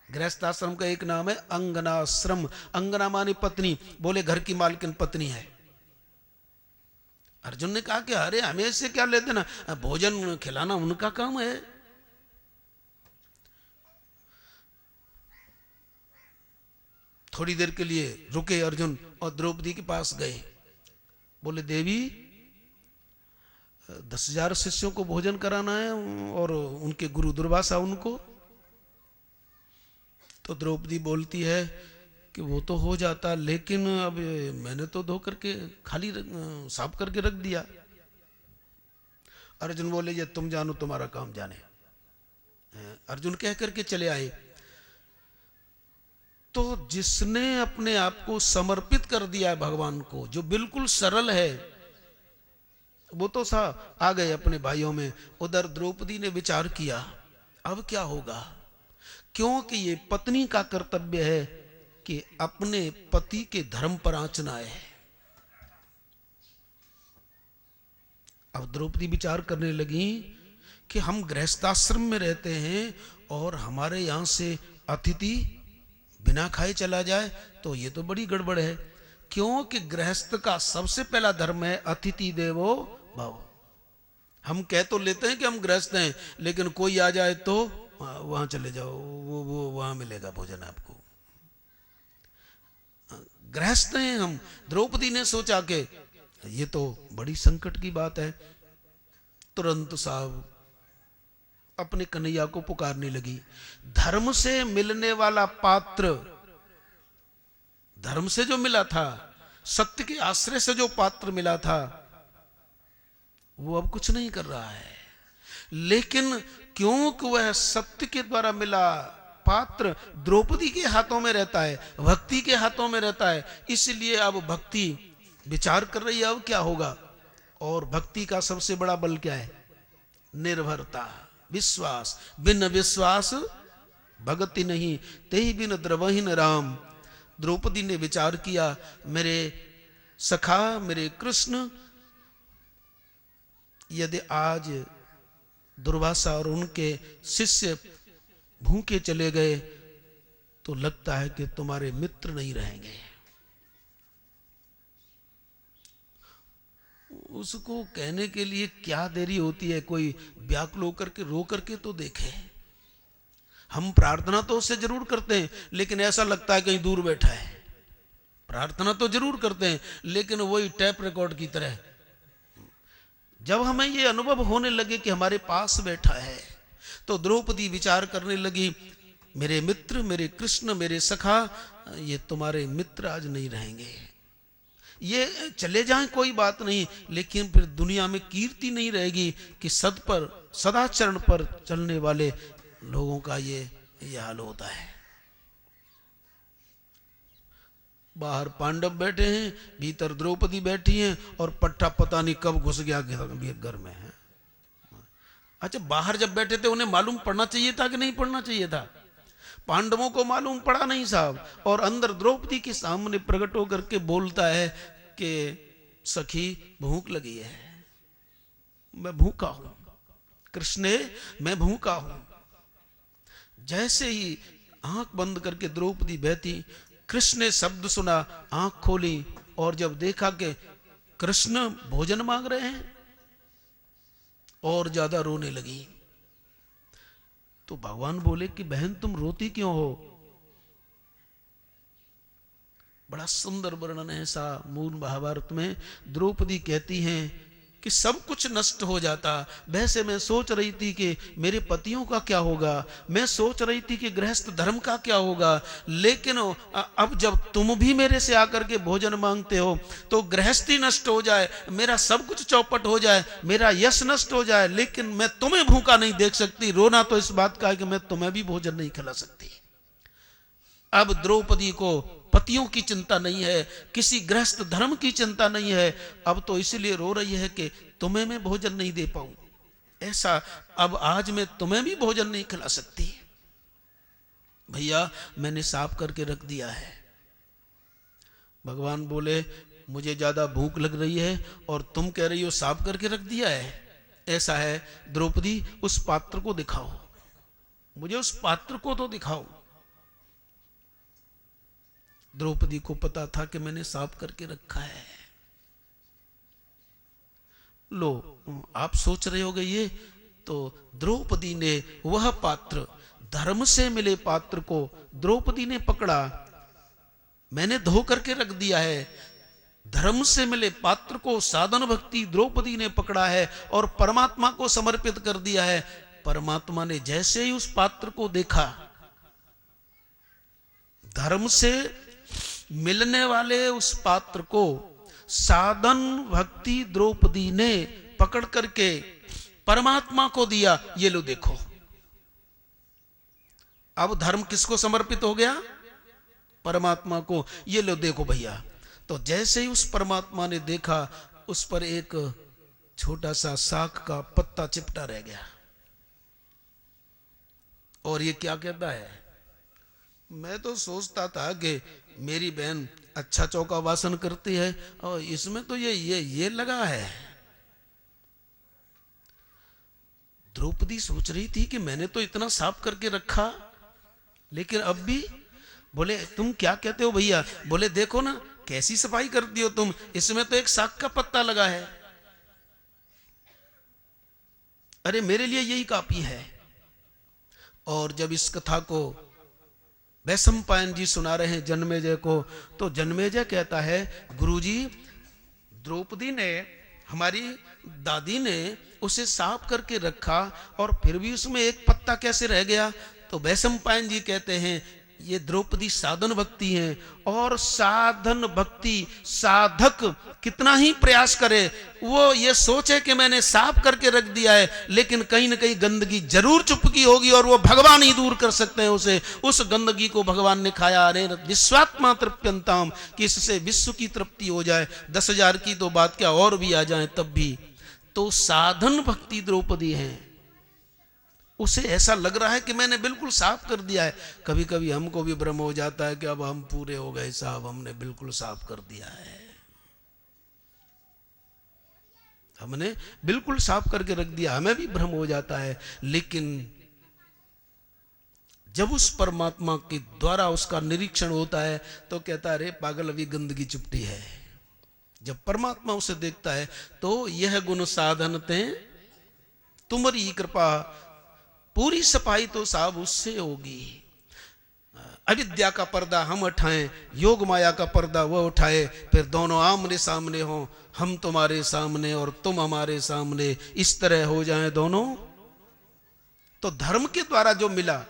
गृहस्थाश्रम का एक नाम है अंगनाश्रम। अंगना माने पत्नी, बोले घर की मालकिन पत्नी है। अर्जुन ने कहा कि अरे हमें इससे क्या लेते ना, भोजन खिलाना उनका काम है। थोड़ी देर के लिए रुके अर्जुन और द्रौपदी के पास गए। बोले देवी, 10,000 शिष्यों को भोजन कराना है और उनके गुरु दुर्वासा उनको। तो द्रौपदी बोलती है कि वो तो हो जाता, लेकिन अब मैंने तो धो करके खाली साफ करके रख दिया। अर्जुन बोले ये तुम जानो, तुम्हारा काम जाने। अर्जुन कह करके चले आए। तो जिसने अपने आप को समर्पित कर दिया है भगवान को, जो बिल्कुल सरल है, वो तो सा आ गए अपने भाइयों में। उधर द्रौपदी ने विचार किया अब क्या होगा, क्योंकि ये पत्नी का कर्तव्य है कि अपने पति के धर्म पर आंच न आए। अब द्रौपदी विचार करने लगी कि हम गृहस्थाश्रम में रहते हैं और हमारे यहां से अतिथि बिना खाए चला जाए तो ये तो बड़ी गड़बड़ है। क्योंकि गृहस्थ का सबसे पहला धर्म है अतिथि देवो भव। हम कह तो लेते हैं कि हम गृहस्थ हैं, लेकिन कोई आ जाए तो वहां चले जाओ, वो वहां मिलेगा भोजन आपको। गृहस्थ हैं हम। द्रौपदी ने सोचा कि ये तो बड़ी संकट की बात है। तुरंत साहब अपने कन्हैया को पुकारने लगी। धर्म से मिलने वाला पात्र धर्म से जो मिला था, सत्य के आश्रय से जो पात्र मिला था, वो अब कुछ नहीं कर रहा है। लेकिन क्योंकि वह सत्य के द्वारा मिला पात्र द्रौपदी के हाथों में रहता है, भक्ति के हाथों में रहता है, इसलिए अब भक्ति विचार कर रही है अब क्या होगा। और भक्ति का सबसे बड़ा बल क्या है? निर्भरता, विश्वास। बिन विश्वास भगति नहीं, तेहि बिन द्रवहीन राम। द्रौपदी ने विचार किया, मेरे सखा, मेरे कृष्ण, यदि आज दुर्वासा और उनके शिष्य भूखे चले गए तो लगता है कि तुम्हारे मित्र नहीं रहेंगे। उसको कहने के लिए क्या देरी होती है, कोई व्याकुल होकर के रो करके तो देखे। हम प्रार्थना तो उससे जरूर करते हैं, लेकिन ऐसा लगता है कहीं दूर बैठा है। प्रार्थना तो जरूर करते हैं, लेकिन वही टैप रिकॉर्ड की तरह। जब हमें ये अनुभव होने लगे कि हमारे पास बैठा है, तो द्रौपदी विचार करने लगी, मेरे मित्र, मेरे कृष्ण, मेरे सखा, ये तुम्हारे मित्र आज नहीं रहेंगे। ये चले जाएं कोई बात नहीं, लेकिन फिर दुनिया में कीर्ति नहीं रहेगी कि सदाचरण पर चलने वाले लोगों का ये हाल होता है। बाहर पांडव बैठे हैं, भीतर द्रौपदी बैठी हैं, और पट्टा पता नहीं कब घुस गया घर में है। अच्छा, बाहर जब बैठे थे उन्हें मालूम पड़ना चाहिए था कि नहीं पड़ना चाहिए था? पांडवों को मालूम पड़ा नहीं साहब। और अंदर द्रौपदी के सामने प्रकट होकर के बोलता है कि सखी भूख लगी है, मैं भूखा हूं, कृष्णे मैं भूखा हूं। जैसे ही आंख बंद करके द्रौपदी बैठी, कृष्ण ने शब्द सुना, आंख खोली, और जब देखा कि कृष्ण भोजन मांग रहे हैं, और ज्यादा रोने लगी। तो भगवान बोले कि बहन तुम रोती क्यों हो? बड़ा सुंदर वर्णन है सा मूल महाभारत में। द्रौपदी कहती हैं कि सब कुछ नष्ट हो जाता। वैसे मैं सोच रही थी कि मेरे पतियों का क्या होगा, मैं सोच रही थी कि गृहस्थ धर्म का क्या होगा, लेकिन अब जब तुम भी मेरे से आकर के भोजन मांगते हो तो गृहस्थी नष्ट हो जाए, मेरा सब कुछ चौपट हो जाए, मेरा यश नष्ट हो जाए, लेकिन मैं तुम्हें भूखा नहीं देख सकती। रोना तो इस बात का है कि मैं तुम्हें भी भोजन नहीं खिला सकती। अब द्रौपदी को पतियों की चिंता नहीं है, किसी गृहस्थ धर्म की चिंता नहीं है। अब तो इसलिए रो रही है कि तुम्हें मैं भोजन नहीं दे पाऊं, ऐसा अब आज मैं तुम्हें भी भोजन नहीं खिला सकती। भैया मैंने साफ करके रख दिया है। भगवान बोले मुझे ज्यादा भूख लग रही है और तुम कह रही हो साफ करके रख दिया है। ऐसा है द्रौपदी, उस पात्र को दिखाओ, मुझे उस पात्र को तो दिखाओ। द्रौपदी को पता था कि मैंने साफ करके रखा है। लो, आप सोच रहे होगे ये तो द्रौपदी ने वह पात्र, धर्म से मिले पात्र को द्रौपदी ने पकड़ा, मैंने धो करके रख दिया है। धर्म से मिले पात्र को, साधन भक्ति द्रौपदी ने पकड़ा है और परमात्मा को समर्पित कर दिया है। परमात्मा ने जैसे ही उस पात्र को देखा, धर्म से मिलने वाले उस पात्र को साधन भक्ति द्रौपदी ने पकड़ करके परमात्मा को दिया। ये लो देखो, अब धर्म किसको समर्पित हो गया? परमात्मा को। ये लो देखो भैया। तो जैसे ही उस परमात्मा ने देखा, उस पर एक छोटा सा साख का पत्ता चिपटा रह गया। और ये क्या कहता है? मैं तो सोचता था कि मेरी बहन अच्छा चौका वासन करती है और इसमें तो ये लगा है। द्रौपदी सोच रही थी कि मैंने तो इतना साफ करके रखा, लेकिन अब भी। बोले तुम क्या कहते हो भैया? बोले देखो ना कैसी सफाई करती हो तुम, इसमें तो एक साग का पत्ता लगा है। अरे मेरे लिए यही काफी है। और जब इस कथा को वैशंपायन जी सुना रहे हैं जन्मेजय को, तो जन्मेजय कहता है गुरुजी, द्रौपदी ने, हमारी दादी ने उसे साफ करके रखा और फिर भी उसमें एक पत्ता कैसे रह गया? तो वैशंपायन जी कहते हैं ये द्रौपदी साधन भक्ति हैं, और साधन भक्ति साधक कितना ही प्रयास करे, वो ये सोचे कि मैंने साफ करके रख दिया है, लेकिन कहीं ना कहीं गंदगी जरूर चुपकी होगी, और वो भगवान ही दूर कर सकते हैं उसे। उस गंदगी को भगवान ने खाया। अरे विश्वात्मा तृप्यंताम, कि इससे विश्व की तृप्ति हो जाए, 10,000 की तो बात क्या, और भी आ जाए तब भी। तो साधन भक्ति द्रौपदी है, उसे ऐसा लग रहा है कि मैंने बिल्कुल साफ कर दिया है। कभी कभी हमको भी भ्रम हो जाता है कि अब हम पूरे हो गए साहब, हमने बिल्कुल साफ कर दिया है, हमने बिल्कुल साफ करके रख दिया, हमें भी भ्रम हो जाता है। लेकिन जब उस परमात्मा के द्वारा उसका निरीक्षण होता है तो कहता है, अरे पागल, अभी गंदगी चुपटी है। जब परमात्मा उसे देखता है तो यह गुण साधनते तुम्हारी कृपा, पूरी सफाई तो साहब उससे होगी। अविद्या का पर्दा हम उठाएं, योग माया का पर्दा वो उठाए, फिर दोनों आमने सामने हो, हम तुम्हारे सामने और तुम हमारे सामने, इस तरह हो जाएं दोनों। तो धर्म के द्वारा जो मिला,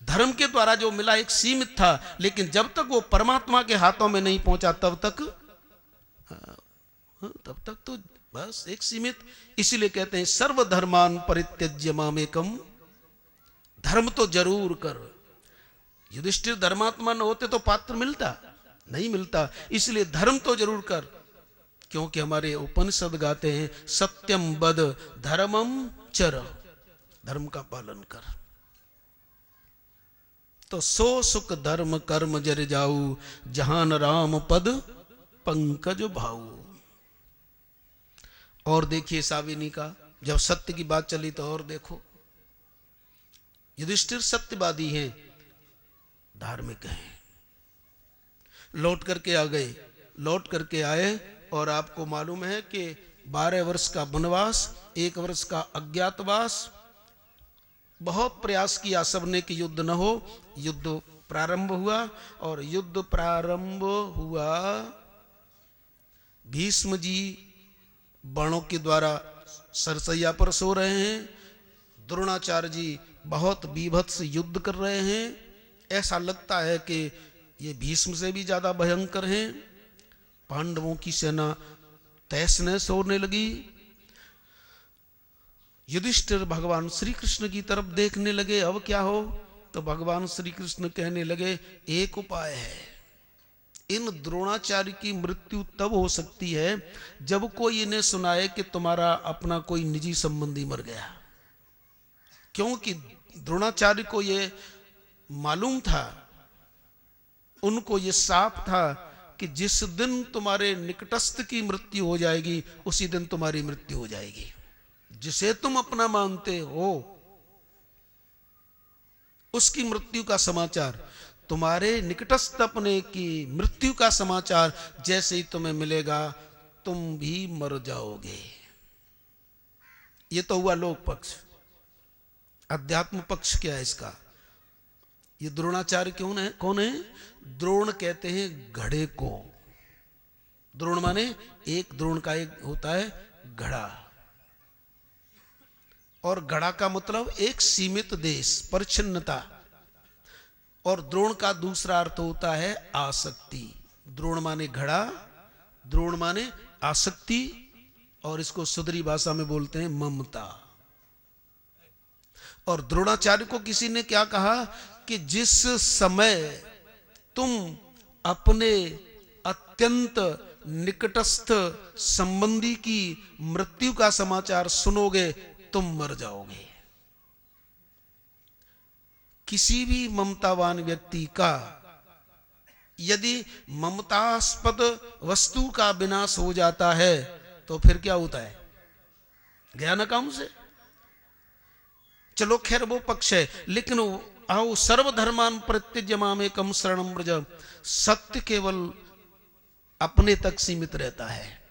धर्म के द्वारा जो मिला एक सीमित था, लेकिन जब तक वो परमात्मा के हाथों में नहीं पहुंचा तब तक तो बस एक सीमित। इसीलिए कहते हैं सर्वधर्मान परित्यज्य मामेकम, धर्म तो जरूर कर। युधिष्ठिर धर्मात्मा न होते तो पात्र मिलता नहीं मिलता, इसलिए धर्म तो जरूर कर। क्योंकि हमारे उपनिषद गाते हैं सत्यम बद धर्मम चर, धर्म का पालन कर। तो सो सुख धर्म कर्म जर जाऊ, जहान राम पद पंकज भाऊ। और देखिए साविनी का, जब सत्य की बात चली तो और देखो, युधिष्ठिर सत्यवादी हैं, धार्मिक हैं, लौट करके आ गए, लौट करके आए, और आपको मालूम है कि 12 वर्ष का वनवास, 1 वर्ष का अज्ञातवास, बहुत प्रयास किया सबने कि युद्ध न हो। युद्ध प्रारंभ हुआ, और युद्ध प्रारंभ हुआ, भीष्म जी बाणों के द्वारा सरसैया पर सो रहे हैं, द्रोणाचार्य जी बहुत बीभत्स युद्ध कर रहे हैं। ऐसा लगता है कि ये भीष्म से भी ज्यादा भयंकर हैं। पांडवों की सेना तहस नहस होने लगी। युधिष्ठिर भगवान श्री कृष्ण की तरफ देखने लगे, अब क्या हो? तो भगवान श्री कृष्ण कहने लगे, एक उपाय है, इन द्रोणाचार्य की मृत्यु तब हो सकती है जब कोई इन्हें सुनाए कि तुम्हारा अपना कोई निजी संबंधी मर गया। क्योंकि द्रोणाचार्य को ये मालूम था, उनको ये साफ था कि जिस दिन तुम्हारे निकटस्थ की मृत्यु हो जाएगी उसी दिन तुम्हारी मृत्यु हो जाएगी। जिसे तुम अपना मानते हो उसकी मृत्यु का समाचार, तुम्हारे निकटस्थ अपने की मृत्यु का समाचार जैसे ही तुम्हें मिलेगा तुम भी मर जाओगे। ये तो हुआ लोक पक्ष। अध्यात्म पक्ष क्या है इसका? ये द्रोणाचार्य कौन है? द्रोण कहते हैं घड़े को। द्रोण माने एक, द्रोण का एक होता है घड़ा, और घड़ा का मतलब एक सीमित देश, परिच्छिन्नता। और द्रोण का दूसरा अर्थ होता है आसक्ति। द्रोण माने घड़ा, द्रोण माने आसक्ति, और इसको सुधरी भाषा में बोलते हैं ममता। और द्रोणाचार्य को किसी ने क्या कहा कि जिस समय तुम अपने अत्यंत निकटस्थ संबंधी की मृत्यु का समाचार सुनोगे तुम मर जाओगे। किसी भी ममतावान व्यक्ति का यदि ममतास्पद वस्तु का विनाश हो जाता है तो फिर क्या होता है? गया ना काम से। चलो खैर वो पक्ष है, लेकिन आओ सर्वधर्मान परित्यज्य मामेकं शरणं व्रज। सत्य केवल अपने तक सीमित रहता है,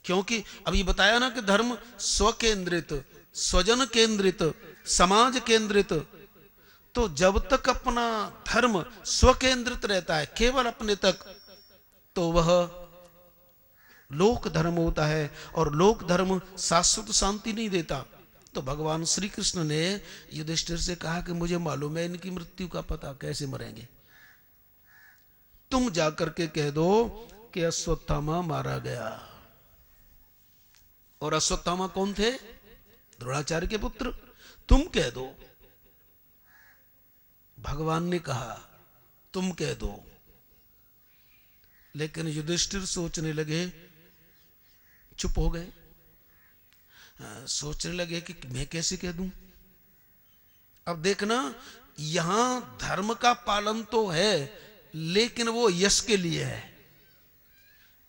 क्योंकि अभी बताया ना कि धर्म स्वकेंद्रित, स्वजन केंद्रित, समाज केंद्रित। तो जब तक अपना धर्म स्वकेंद्रित रहता है, केवल अपने तक, तो वह लोक धर्म होता है, और लोक धर्म शाश्वत शांति नहीं देता। तो भगवान श्री कृष्ण ने युधिष्ठिर से कहा कि मुझे मालूम है इनकी मृत्यु का पता, कैसे मरेंगे। तुम जाकर के कह दो कि अश्वत्थामा मारा गया। और अश्वत्थामा कौन थे? द्रोणाचार्य के पुत्र। तुम कह दो। भगवान ने कहा तुम कह दो। लेकिन युधिष्ठिर सोचने लगे, चुप हो गए। सोचने लगे कि मैं कैसे कह दूं। अब देखना, यहां धर्म का पालन तो है, लेकिन वो यश के लिए है।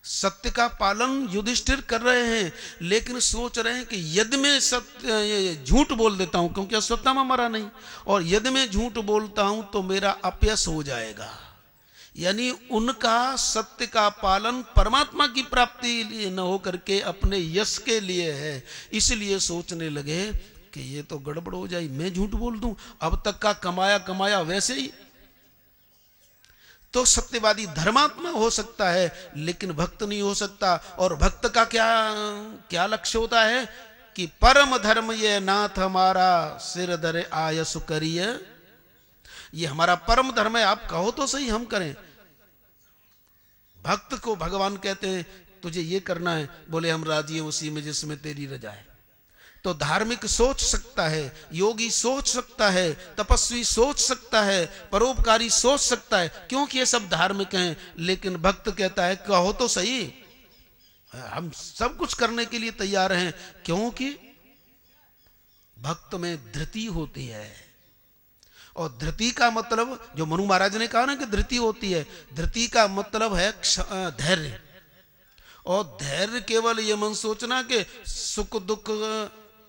सत्य का पालन युधिष्ठिर कर रहे हैं, लेकिन सोच रहे हैं कि यदि मैं सत्य झूठ बोल देता हूं, क्योंकि अश्वत्थामा मरा नहीं, और यदि मैं झूठ बोलता हूं तो मेरा अपयश हो जाएगा। यानी उनका सत्य का पालन परमात्मा की प्राप्ति न हो करके अपने यश के लिए है। इसलिए सोचने लगे कि ये तो गड़बड़ हो जाए, मैं झूठ बोल दूं, अब तक का कमाया कमाया वैसे ही। तो सत्यवादी धर्मात्मा हो सकता है, लेकिन भक्त नहीं हो सकता। और भक्त का क्या क्या लक्ष्य होता है कि परम धर्म ये नाथ हमारा सिर धरे आयसु करिय। ये हमारा परम धर्म है, आप कहो तो सही हम करें। भक्त को भगवान कहते हैं तुझे ये करना है, बोले हम राजी हैं उसी में जिसमें तेरी रजा है। तो धार्मिक सोच सकता है, योगी सोच सकता है, तपस्वी सोच सकता है, परोपकारी सोच सकता है, क्योंकि ये सब धार्मिक हैं। लेकिन भक्त कहता है कहो तो सही, हम सब कुछ करने के लिए तैयार हैं, क्योंकि भक्त में धृति होती है। और धृति का मतलब, जो मनु महाराज ने कहा ना कि धृति होती है, धृति का मतलब है धैर्य। और धैर्य केवल ये मन सोचना कि सुख दुख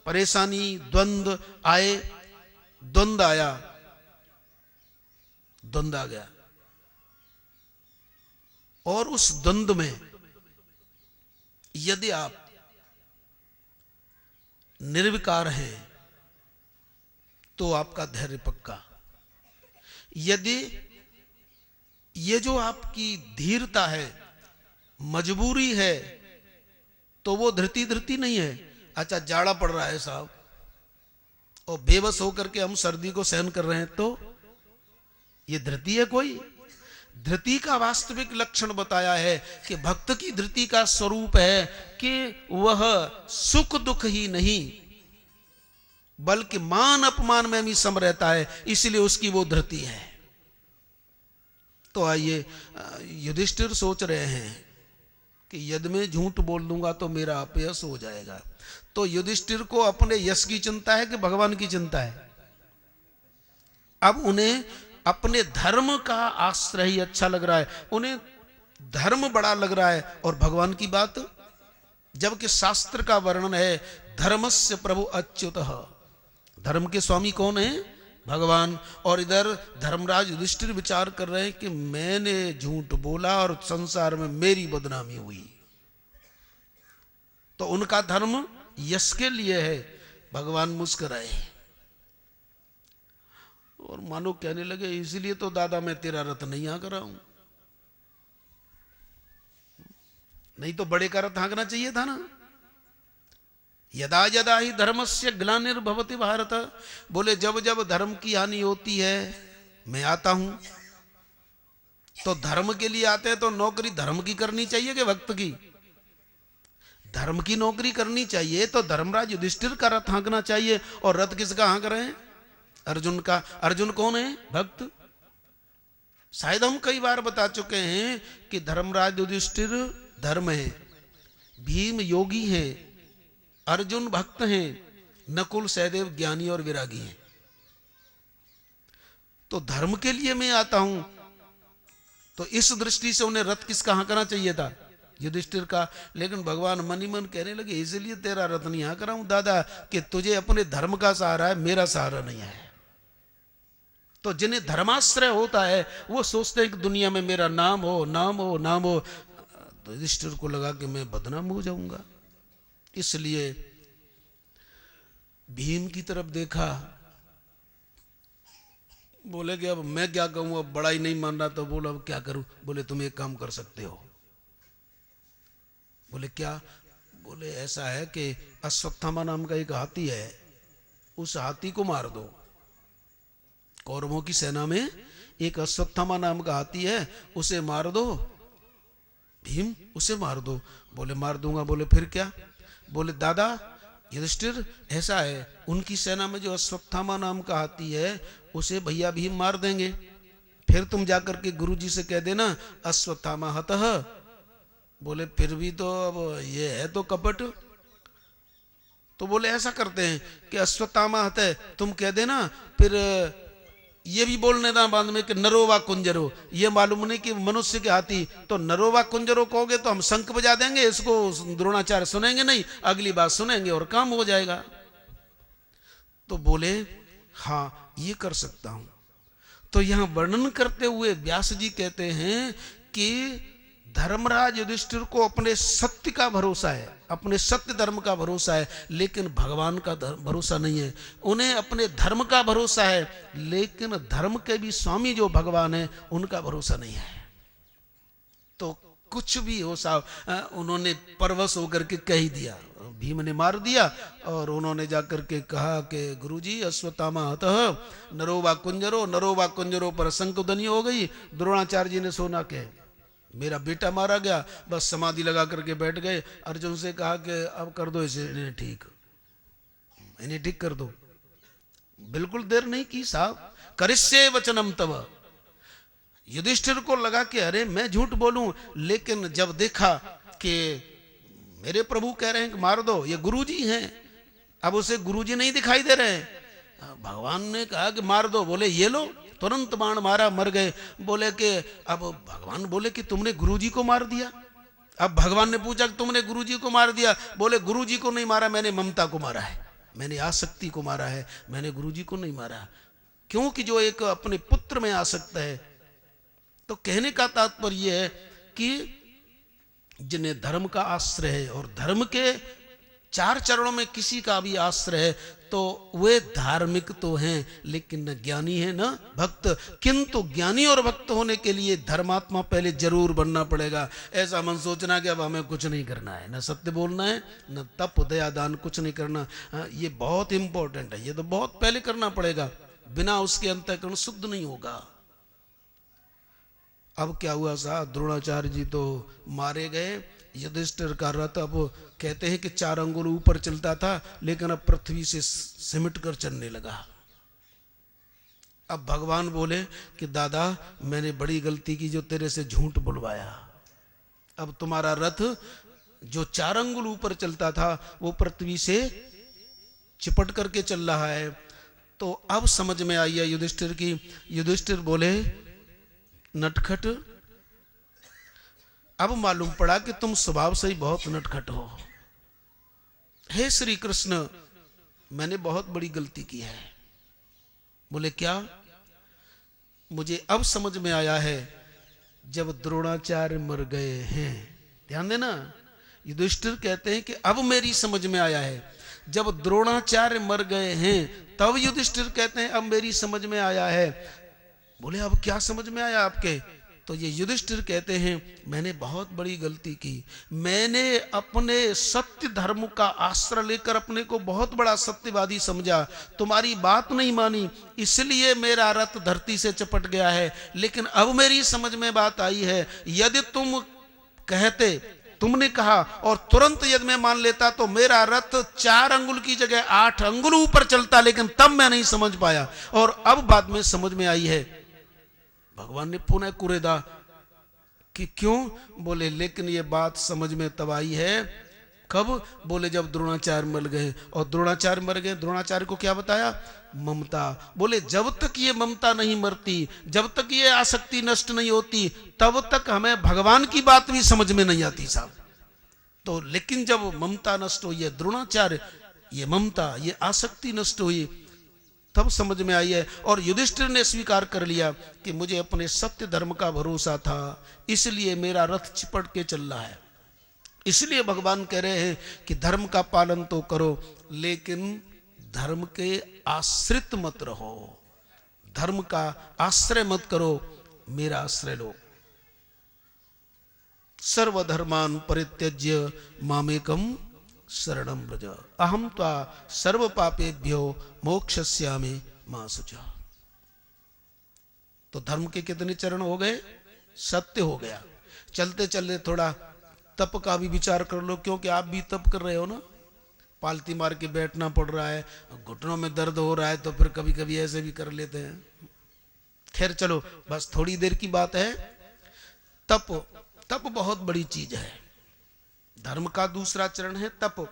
परेशानी द्वंद्व आए, द्वंद्व आया, द्वंद्व आ गया, और उस द्वंद्व में यदि आप निर्विकार हैं तो आपका धैर्य पक्का। यदि ये जो आपकी धीरता है, मजबूरी है, तो वो धृति नहीं है। अच्छा जाड़ा पड़ रहा है साहब, और बेबस होकर के हम सर्दी को सहन कर रहे हैं, तो ये धृति है कोई? धृति का वास्तविक लक्षण बताया है कि भक्त की धृति का स्वरूप है कि वह सुख दुख ही नहीं बल्कि मान अपमान में भी सम रहता है, इसलिए उसकी वो धृति है। तो आइए, युधिष्ठिर सोच रहे हैं कि यदि मैं झूठ बोल दूंगा तो मेरा अपयश हो जाएगा। तो युधिष्ठिर को अपने यश की चिंता है कि भगवान की चिंता है? अब उन्हें अपने धर्म का आश्रय ही अच्छा लग रहा है, उन्हें धर्म बड़ा लग रहा है, और भगवान की बात, जबकि शास्त्र का वर्णन है धर्मस्य प्रभु अच्युतः। धर्म के स्वामी कौन है? भगवान। और इधर धर्मराज युधिष्ठिर विचार कर रहे हैं कि मैंने झूठ बोला और संसार में मेरी बदनामी हुई। तो उनका धर्म यश के लिए है। भगवान मुस्कुराए और मानो कहने लगे इसलिए तो दादा मैं तेरा रथ नहीं हाँक रहा हूं, नहीं तो बड़े का रथ हाँकना चाहिए था ना। यदा यदा ही धर्मस्य ग्लानिर्भवति भारत, बोले जब जब धर्म की हानि होती है मैं आता हूं। तो धर्म के लिए आते हैं तो नौकरी धर्म की करनी चाहिए कि भक्त की? धर्म की नौकरी करनी चाहिए। तो धर्मराज युधिष्ठिर का रथ हाँकना चाहिए। और रथ किसका हाँक रहे हैं? अर्जुन का। अर्जुन कौन है? भक्त। शायद हम कई बार बता चुके हैं कि धर्मराज युधिष्ठिर धर्म है, भीम योगी है, अर्जुन भक्त हैं, नकुल सहदेव ज्ञानी और विरागी हैं। तो धर्म के लिए मैं आता हूं। तो इस दृष्टि से उन्हें रथ किसका हाँकना चाहिए था? युधिष्ठिर का। लेकिन भगवान मन ही मन कहने लगे इसलिए तेरा रथ नहीं हाँक रहा हूं दादा कि तुझे अपने धर्म का सहारा है, मेरा सहारा नहीं है। तो जिन्हें धर्माश्रय होता है वो सोचते हैं कि दुनिया में मेरा नाम हो, नाम हो, नाम हो। तो युधिष्ठिर को लगा कि मैं बदनाम हो जाऊंगा, इसलिए भीम की तरफ देखा, बोले कि अब मैं क्या कहूं, अब बड़ा ही नहीं मान रहा। तो बोला अब क्या करूं? बोले तुम एक काम कर सकते हो। बोले क्या? बोले ऐसा है कि अश्वत्थामा नाम का एक हाथी है, उस हाथी को मार दो। कौरवों की सेना में एक अश्वत्थामा नाम का हाथी है, उसे मार दो। भीम उसे मार दो। बोले मार दूंगा। बोले फिर क्या? बोले दादा युधिष्ठिर ऐसा है, उनकी सेना में जो अश्वत्थामा नाम का हाथी है उसे भैया भीम मार देंगे, फिर तुम जाकर के गुरुजी से कह देना अश्वत्थामा हतः। बोले फिर भी तो अब ये है तो कपट। तो बोले ऐसा करते हैं कि अश्वत्थामा हतः तुम कह देना, फिर ये भी बोलने ना बाद में कि नरोवा कुंजरो, ये मालूम नहीं कि मनुष्य के हाथी, तो नरोवा कुंजरो कहोगे तो हम शंख बजा देंगे, इसको द्रोणाचार्य सुनेंगे नहीं, अगली बात सुनेंगे और काम हो जाएगा। तो बोले हाँ ये कर सकता हूं। तो यहां वर्णन करते हुए व्यास जी कहते हैं कि धर्मराज युधिष्ठिर को अपने सत्य का भरोसा है, अपने सत्य धर्म का भरोसा है, लेकिन भगवान का भरोसा नहीं है। उन्हें अपने धर्म का भरोसा है, लेकिन धर्म के भी स्वामी जो भगवान है उनका भरोसा नहीं है। तो कुछ भी हो साहब, उन्होंने परवश होकर के कह ही दिया। भीम ने मार दिया और उन्होंने जाकर के कहा कि गुरुजी अश्वत्थामा हतः नरोवा कुंजरो, नरोवा कुंजरो पर शंखध्वनि हो गई। द्रोणाचार्य जी ने सोना के मेरा बेटा मारा गया, बस समाधि लगा करके बैठ गए। अर्जुन से कहा कि अब कर दो इसे, इन्हें ठीक कर दो। बिल्कुल देर नहीं की साहब, करिष्ये वचनम तव। युधिष्ठिर को लगा कि अरे मैं झूठ बोलूं, लेकिन जब देखा कि मेरे प्रभु कह रहे हैं कि मार दो, ये गुरुजी हैं, अब उसे गुरुजी नहीं दिखाई दे रहे हैं। भगवान ने कहा कि मार दो, बोले ये लो, तुरंत बाण मारा, मर गए। बोले कि अब भगवान बोले कि तुमने गुरुजी को मार दिया। अब भगवान ने पूछा कि तुमने गुरुजी को मार दिया? बोले गुरुजी को नहीं मारा, मैंने ममता को मारा है, मैंने आसक्ति को मारा है, मैंने गुरुजी को नहीं मारा। क्योंकि जो एक अपने पुत्र में आसक्त है। तो कहने का तात्पर्य है कि जिन्हें धर्म का आश्रय है और धर्म के 4 चरणों में किसी का भी आश्रय है तो वे धार्मिक तो हैं, लेकिन न ज्ञानी है न भक्त। किंतु ज्ञानी और भक्त होने के लिए धर्मात्मा पहले जरूर बनना पड़ेगा। ऐसा मन सोचना कि अब हमें कुछ नहीं करना है, न सत्य बोलना है, न तप दया दान, कुछ नहीं करना, ये बहुत इंपॉर्टेंट है, ये तो बहुत पहले करना पड़ेगा, बिना उसके अंतःकरण शुद्ध नहीं होगा। अब क्या हुआ साहब, द्रोणाचार्य जी तो मारे गए। युधिष्ठिर का रथ अब कहते हैं कि 4 अंगुल ऊपर चलता था, लेकिन अब पृथ्वी से सिमट कर चलने लगा। अब भगवान बोले कि दादा मैंने बड़ी गलती की जो तेरे से झूठ बुलवाया। अब तुम्हारा रथ जो 4 अंगुल ऊपर चलता था वो पृथ्वी से चिपट करके चल रहा है। तो अब समझ में आई है युधिष्ठिर की। युधिष्ठिर बोले नटखट, अब मालूम पड़ा कि तुम स्वभाव से ही बहुत नटखट हो। हे श्री कृष्ण, मैंने बहुत बड़ी गलती की है। बोले क्या? मुझे अब समझ में आया है जब द्रोणाचार्य मर गए हैं। ध्यान देना, युधिष्ठिर कहते हैं कि अब मेरी समझ में आया है, जब द्रोणाचार्य मर गए हैं तब युधिष्ठिर कहते हैं अब मेरी समझ में आया है। बोले अब क्या समझ में आया आपके? तो ये युधिष्ठिर कहते हैं मैंने बहुत बड़ी गलती की। मैंने अपने सत्य धर्म का आश्रय लेकर अपने को बहुत बड़ा सत्यवादी समझा, तुम्हारी बात नहीं मानी, इसलिए मेरा रथ धरती से चपट गया है। लेकिन अब मेरी समझ में बात आई है, यदि तुम कहते, तुमने कहा और तुरंत यदि मैं मान लेता तो मेरा रथ 4 अंगुल की जगह 8 अंगुल ऊपर चलता, लेकिन तब मैं नहीं समझ पाया और अब बाद में समझ में आई है। भगवान ने पुनः कुरेदा कि क्यों? बोले लेकिन ये बात समझ में तब आई है। कब? बोले जब द्रोणाचार्य मर गए। और द्रोणाचार्य मर गए, द्रोणाचार्य को क्या बताया? ममता। बोले जब तक ये ममता नहीं मरती, जब तक ये आसक्ति नष्ट नहीं होती, तब तक हमें भगवान की बात भी समझ में नहीं आती साहब। तो लेकिन जब ममता नष्ट हुई है, द्रोणाचार्य ये ममता, ये आसक्ति नष्ट हुई, तब समझ में आई है। और युधिष्ठिर ने स्वीकार कर लिया कि मुझे अपने सत्य धर्म का भरोसा था, इसलिए मेरा रथ चिपट के चल रहा है। इसलिए भगवान कह रहे हैं कि धर्म का पालन तो करो, लेकिन धर्म के आश्रित मत रहो, धर्म का आश्रय मत करो, मेरा आश्रय लो। सर्वधर्मान परित्यज्य मामेकम शरणं व्रज अहम त्वा सर्व पापेभ्यो मोक्षयिष्यामि मा शुचः। तो धर्म के कितने चरण हो गए? सत्य हो गया। चलते चलते थोड़ा तप का भी विचार कर लो, क्योंकि आप भी तप कर रहे हो ना। पालती मार के बैठना पड़ रहा है, घुटनों में दर्द हो रहा है, तो फिर कभी कभी ऐसे भी कर लेते हैं। खैर चलो, बस थोड़ी देर की बात है। तप, तप बहुत बड़ी चीज है। धर्म का दूसरा चरण है तप,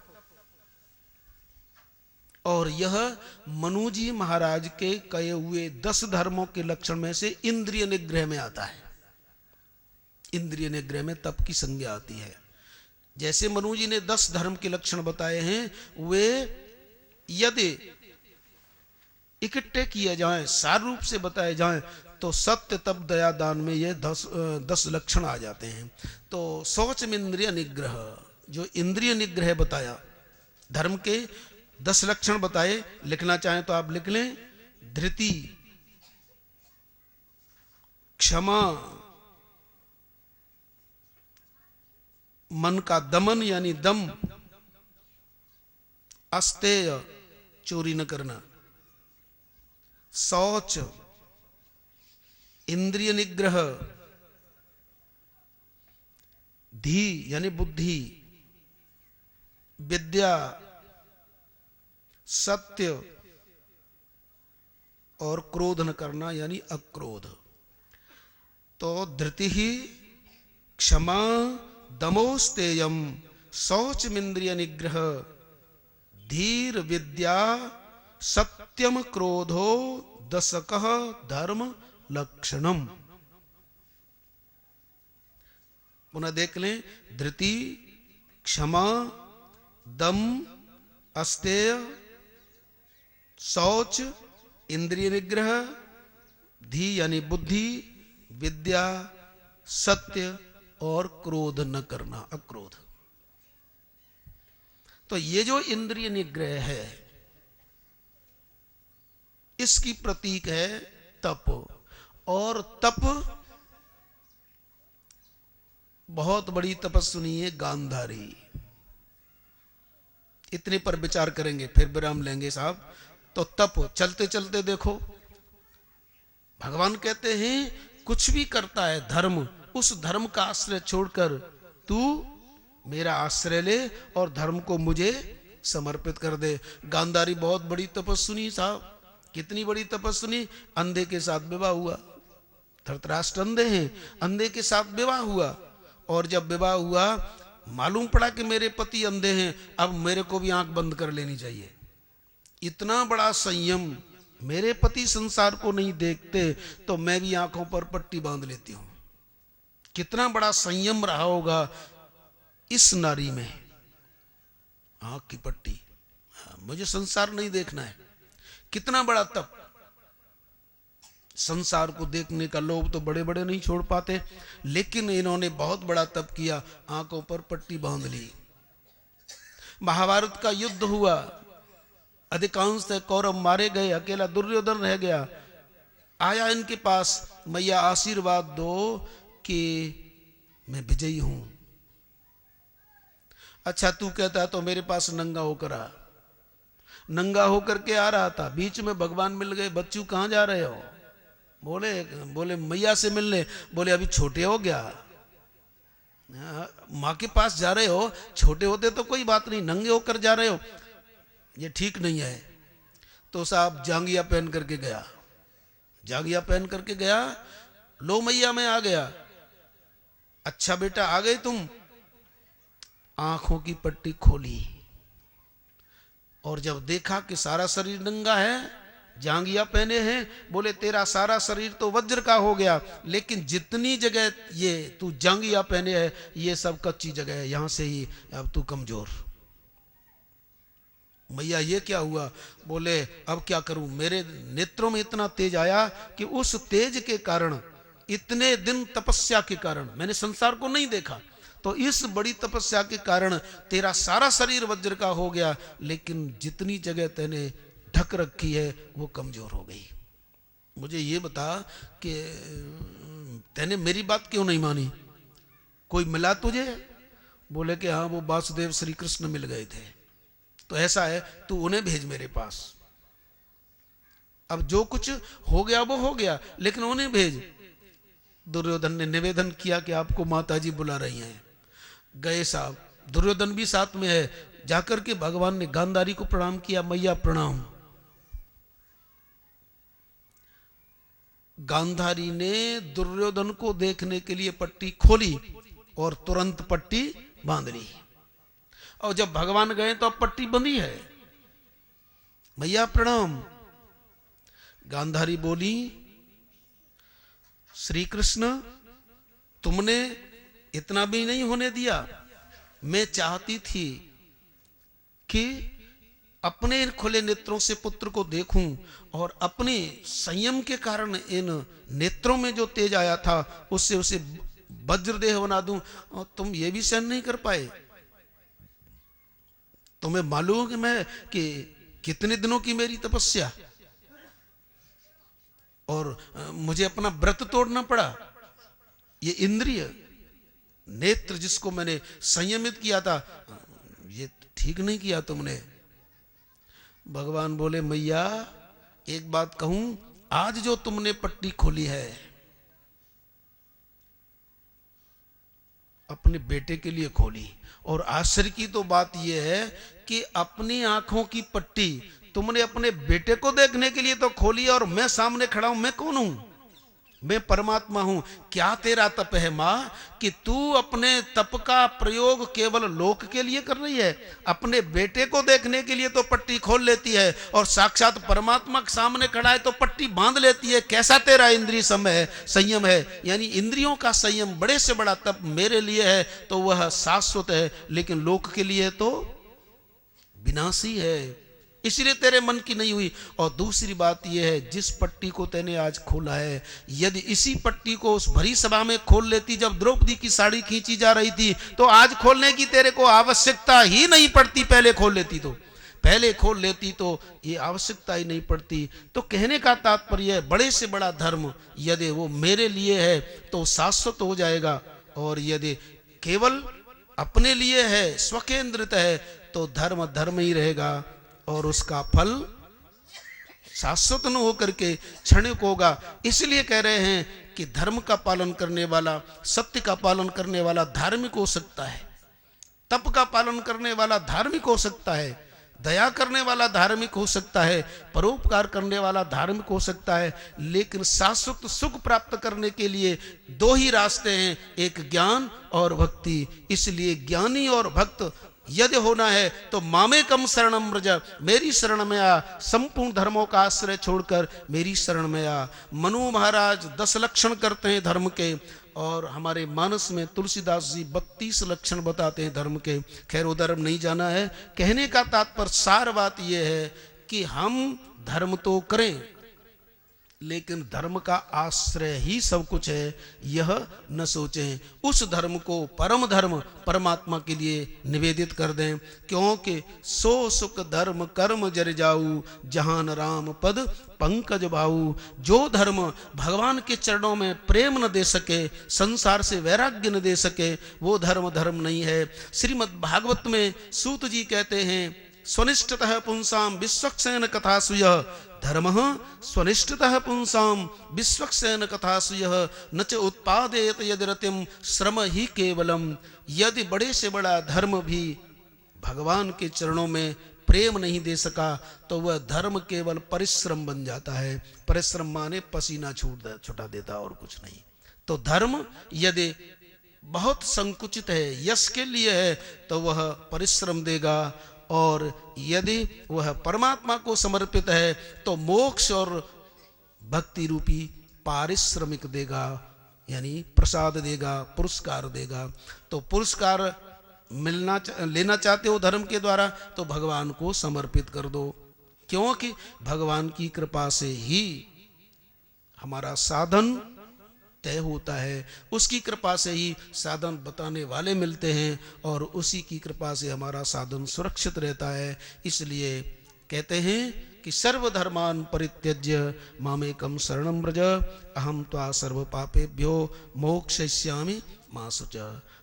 और यह मनु जी महाराज के कहे हुए 10 धर्मों के लक्षण में से इंद्रिय निग्रह में आता है। इंद्रिय निग्रह में तप की संज्ञा आती है। जैसे मनु जी ने 10 धर्म के लक्षण बताए हैं, वे यदि इकट्ठे किए जाएं, सार रूप से बताए जाएं, तो सत्य तप दया दान में ये 10 लक्षण आ जाते हैं। तो शौच में इंद्रिय निग्रह, जो इंद्रिय निग्रह बताया, धर्म के 10 लक्षण बताए। लिखना चाहें तो आप लिख लें। धृति, क्षमा, मन का दमन यानी दम, अस्तेय चोरी न करना, शौच, इंद्रिय निग्रह, धी यानी बुद्धि, विद्या, सत्य और क्रोध न करना यानी अक्रोध। तो धृति ही, क्षमा, दमोस्तेयम, शौचमिंद्रिय निग्रह, धीर, विद्या, सत्यम, क्रोधो, दशकः धर्म लक्षणम। पुनः देख लें। धृति, क्षमा, दम, अस्तेय, शौच, इंद्रिय निग्रह, धी यानी बुद्धि, विद्या, सत्य और क्रोध न करना, अक्रोध। तो ये जो इंद्रिय निग्रह है, इसकी प्रतीक है तप। और तप, बहुत बड़ी तपस्विनी है गांधारी। इतने पर विचार करेंगे, फिर विराम लेंगे साहब। तो तप, चलते चलते देखो, भगवान कहते हैं कुछ भी करता है धर्म, उस धर्म का आश्रय छोड़कर तू मेरा आश्रय ले और धर्म को मुझे समर्पित कर दे। गांधारी बहुत बड़ी तपस्विनी साहब। कितनी बड़ी तपस्विनी? अंधे के साथ विवाह हुआ। धृतराष्ट्र अंधे हैं, अंधे के साथ विवाह हुआ, और जब विवाह हुआ मालूम पड़ा कि मेरे पति अंधे हैं, अब मेरे को भी आंख बंद कर लेनी चाहिए। इतना बड़ा संयम, मेरे पति संसार को नहीं देखते तो मैं भी आंखों पर पट्टी बांध लेती हूं। कितना बड़ा संयम रहा होगा इस नारी में, आंख की पट्टी, मुझे संसार नहीं देखना है। कितना बड़ा तप। संसार को देखने का लोभ तो बड़े बड़े नहीं छोड़ पाते, लेकिन इन्होंने बहुत बड़ा तप किया, आंखों पर पट्टी बांध ली। महाभारत का युद्ध हुआ, अधिकांश कौरव मारे गए, अकेला दुर्योधन रह गया। आया इनके पास, मैया आशीर्वाद दो कि मैं विजयी हूं। अच्छा तू कहता है तो मेरे पास नंगा होकर आ। नंगा होकर के आ रहा था, बीच में भगवान मिल गए। बच्चू कहां जा रहे हो? बोले मैया से मिलने। बोले अभी छोटे हो गया, माँ के पास जा रहे हो, छोटे होते तो कोई बात नहीं, नंगे होकर जा रहे हो, ये ठीक नहीं है। तो साहब जांगिया पहन करके गया, जांगिया पहन करके गया। लो मैया मैं आ गया। अच्छा बेटा आ गए तुम। आंखों की पट्टी खोली और जब देखा कि सारा शरीर नंगा है, जांगिया पहने हैं, बोले तेरा सारा शरीर तो वज्र का हो गया, लेकिन जितनी जगह ये तू जांगिया पहने है ये सब कच्ची जगह है, यहां से ही अब तू कमजोर। मैया ये क्या हुआ? बोले अब क्या करूं, मेरे नेत्रों में इतना तेज आया कि उस तेज के कारण, इतने दिन तपस्या के कारण, मैंने संसार को नहीं देखा, तो इस बड़ी तपस्या के कारण तेरा सारा शरीर वज्र का हो गया, लेकिन जितनी जगह तेने ढक रखी है वो कमजोर हो गई। मुझे ये बता कि तेने मेरी बात क्यों नहीं मानी? कोई मिला तुझे? बोले कि हाँ वो वासुदेव श्री कृष्ण मिल गए थे। तो ऐसा है, तू उन्हें भेज मेरे पास। अब जो कुछ हो गया वो हो गया, लेकिन उन्हें भेज। दुर्योधन ने निवेदन किया कि आपको माताजी बुला रही हैं। गए साहब, दुर्योधन भी साथ में है। जाकर के भगवान ने गांधारी को प्रणाम किया, मैया प्रणाम। गांधारी ने दुर्योधन को देखने के लिए पट्टी खोली और तुरंत पट्टी बांध ली। और जब भगवान गए तो अब पट्टी बंधी है। मैया प्रणाम। गांधारी बोली, श्री कृष्ण तुमने इतना भी नहीं होने दिया। मैं चाहती थी कि अपने इन खुले नेत्रों से पुत्र को देखूं और अपने संयम के कारण इन नेत्रों में जो तेज आया था उससे उसे वज्रदेह बना दूं, और तुम ये भी सहन नहीं कर पाए। तुम्हें मालूम कि मैं कि कितने दिनों की मेरी तपस्या, और मुझे अपना व्रत तोड़ना पड़ा। ये इंद्रिय नेत्र जिसको मैंने संयमित किया था, ये ठीक नहीं किया तुमने। भगवान बोले, मैया एक बात कहूं, आज जो तुमने पट्टी खोली है अपने बेटे के लिए खोली, और आश्चर्य की तो बात यह है कि अपनी आंखों की पट्टी तुमने अपने बेटे को देखने के लिए तो खोली, और मैं सामने खड़ा हूं। मैं कौन हूं? मैं परमात्मा हूं। क्या तेरा तप है मां कि तू अपने तप का प्रयोग केवल लोक के लिए कर रही है? अपने बेटे को देखने के लिए तो पट्टी खोल लेती है, और साक्षात परमात्मा के सामने खड़ा है तो पट्टी बांध लेती है। कैसा तेरा इंद्रिय संयम है? यानी इंद्रियों का संयम बड़े से बड़ा तप मेरे लिए है तो वह शाश्वत है, लेकिन लोक के लिए तो विनाशी है, इसलिए तेरे मन की नहीं हुई। और दूसरी बात यह है, जिस पट्टी को तैने आज खोला है, यदि इसी पट्टी को उस भरी सभा में खोल लेती जब द्रौपदी की साड़ी खींची जा रही थी, तो आज खोलने की तेरे को आवश्यकता ही नहीं पड़ती। पहले खोल लेती तो ये आवश्यकता ही नहीं पड़ती। तो कहने का तात्पर्य है, बड़े से बड़ा धर्म यदि वो मेरे लिए है तो शाश्वत हो जाएगा, और यदि केवल अपने लिए है, स्वकेंद्रित है, तो धर्म धर्म ही रहेगा और उसका फल शाश्वत न होकर के क्षणिक होगा। इसलिए कह रहे हैं कि धर्म का पालन करने वाला, सत्य का पालन करने वाला धार्मिक हो सकता है, तप का पालन करने वाला धार्मिक हो सकता है, दया करने वाला धार्मिक हो सकता है, परोपकार करने वाला धार्मिक हो सकता है, लेकिन शाश्वत सुख प्राप्त करने के लिए दो ही रास्ते हैं, एक ज्ञान और भक्ति। इसलिए ज्ञानी और भक्त यदि होना है तो मामेकम शरणम व्रज, मेरी शरण में आ। संपूर्ण धर्मों का आश्रय छोड़कर मेरी शरण में आ। मनु महाराज 10 लक्षण करते हैं धर्म के, और हमारे मानस में तुलसीदास जी 32 लक्षण बताते हैं धर्म के। खैर उधर नहीं जाना है। कहने का तात्पर्य, सार बात यह है कि हम धर्म तो करें, लेकिन धर्म का आश्रय ही सब कुछ है, यह न सोचें। उस धर्म को, परम धर्म परमात्मा के लिए निवेदित कर दें, क्योंकि सो सुख धर्म कर्म जर जाऊ, जहान राम पद पंकज भाऊ। जो धर्म भगवान के चरणों में प्रेम न दे सके, संसार से वैराग्य न दे सके, वो धर्म धर्म नहीं है। श्रीमद् भागवत में सूत जी कहते हैं, स्वनिष्ठतः पुंसाम विश्वक्सेन कथासु यः धर्मः स्वनिष्ठतः पुंसाम विश्वक्सेन कथासु यः न च उत्पादेत यदि रतिम श्रम ही केवलम। यदि बड़े से बड़ा धर्म भी भगवान के चरणों में प्रेम नहीं दे सका तो वह धर्म केवल परिश्रम बन जाता है। परिश्रम माने पसीना छुटा देता और कुछ नहीं। तो धर्म यदि बहुत संकुचित है, यश के लिए है, तो वह परिश्रम देगा, और यदि वह परमात्मा को समर्पित है तो मोक्ष और भक्ति रूपी पारिश्रमिक देगा, यानी प्रसाद देगा, पुरस्कार देगा। तो पुरस्कार लेना चाहते हो धर्म के द्वारा तो भगवान को समर्पित कर दो, क्योंकि भगवान की कृपा से ही हमारा साधन तय होता है। उसकी कृपा से ही साधन बताने वाले मिलते हैं, और उसी की कृपा से हमारा साधन सुरक्षित रहता है। इसलिए कहते हैं कि सर्वधर्मान परित्यज्य मामेकम शरणं व्रज, अहम त्वा सर्व पापेभ्यो मोक्षयिष्यामि मा शुच।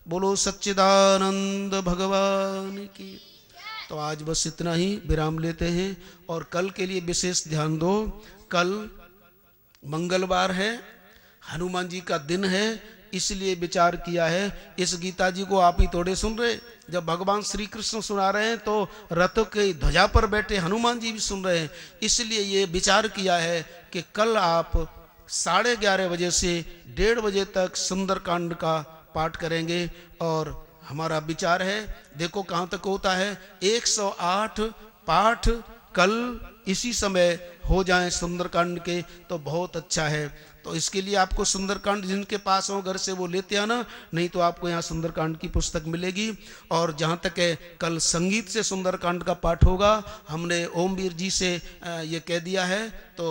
बोलो सच्चिदानंद भगवान की। तो आज बस इतना ही विराम लेते हैं और कल के लिए विशेष ध्यान दो। कल मंगलवार है, हनुमान जी का दिन है, इसलिए विचार किया है। इस गीता जी को आप ही थोड़े सुन रहे, जब भगवान श्री कृष्ण सुना रहे हैं तो रथ के ध्वजा पर बैठे हनुमान जी भी सुन रहे हैं। इसलिए ये विचार किया है कि कल आप 11:30 बजे से 1:30 बजे तक सुंदरकांड का पाठ करेंगे। और हमारा विचार है, देखो कहाँ तक होता है, 108 पाठ कल इसी समय हो जाएं सुंदरकांड के तो बहुत अच्छा है। तो इसके लिए आपको सुंदरकांड जिनके पास हो घर से वो लेते आना, नहीं तो आपको यहाँ सुंदरकांड की पुस्तक मिलेगी। और जहाँ तक है कल संगीत से सुंदरकांड का पाठ होगा, हमने ओमवीर जी से ये कह दिया है, तो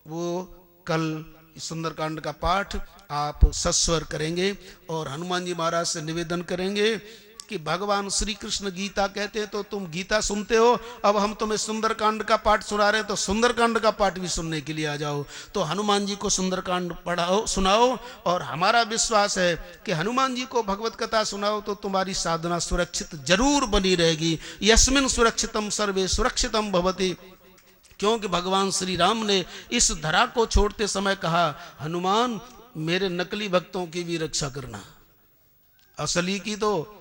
वो कल सुंदरकांड का पाठ आप सस्वर करेंगे और हनुमान जी महाराज से निवेदन करेंगे कि भगवान श्री कृष्ण गीता कहते हैं तो तुम गीता सुनते हो, अब हम तुम्हें सुंदरकांड का पाठ सुना रहे हैं तो सुंदरकांड का पाठ भी सुनने के लिए आ जाओ। तो हनुमान जी को सुंदरकांड पढ़ाओ, सुनाओ। और हमारा विश्वास है कि हनुमान जी को भगवत कथा सुनाओ तो तुम्हारी साधना सुरक्षित जरूर बनी रहेगी। यस्मिन सुरक्षितम सर्वे सुरक्षितम भवति, क्योंकि भगवान श्री राम ने इस धरा को छोड़ते समय कहा, हनुमान मेरे नकली भक्तों की भी रक्षा करना, असली की तो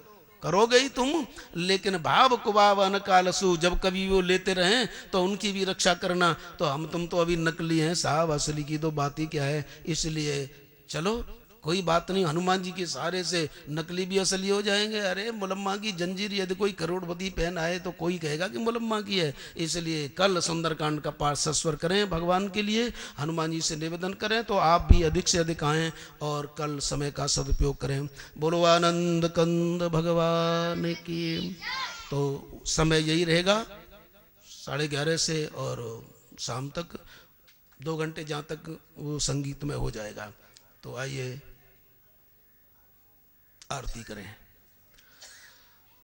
करोगे ही तुम, लेकिन भाव कुभाव अनकालसु, जब कभी वो लेते रहें तो उनकी भी रक्षा करना। तो हम तुम तो अभी नकली हैं साहब, असली की तो बात ही क्या है। इसलिए चलो कोई बात नहीं, हनुमान जी के सहारे से नकली भी असली हो जाएंगे। अरे मुलम्मा की जंजीर यदि कोई करोड़पति पहन आए तो कोई कहेगा कि मुलम्मा की है। इसलिए कल सुंदरकांड का पाठ सस्वर करें, भगवान के लिए हनुमान जी से निवेदन करें तो आप भी अधिक से अधिक आएँ और कल समय का सदुपयोग करें। बोलो आनंद कंद भगवान की। तो समय यही रहेगा 11:30 से और शाम तक 2 घंटे जहाँ तक वो संगीत में हो जाएगा। तो आइए आरती करें।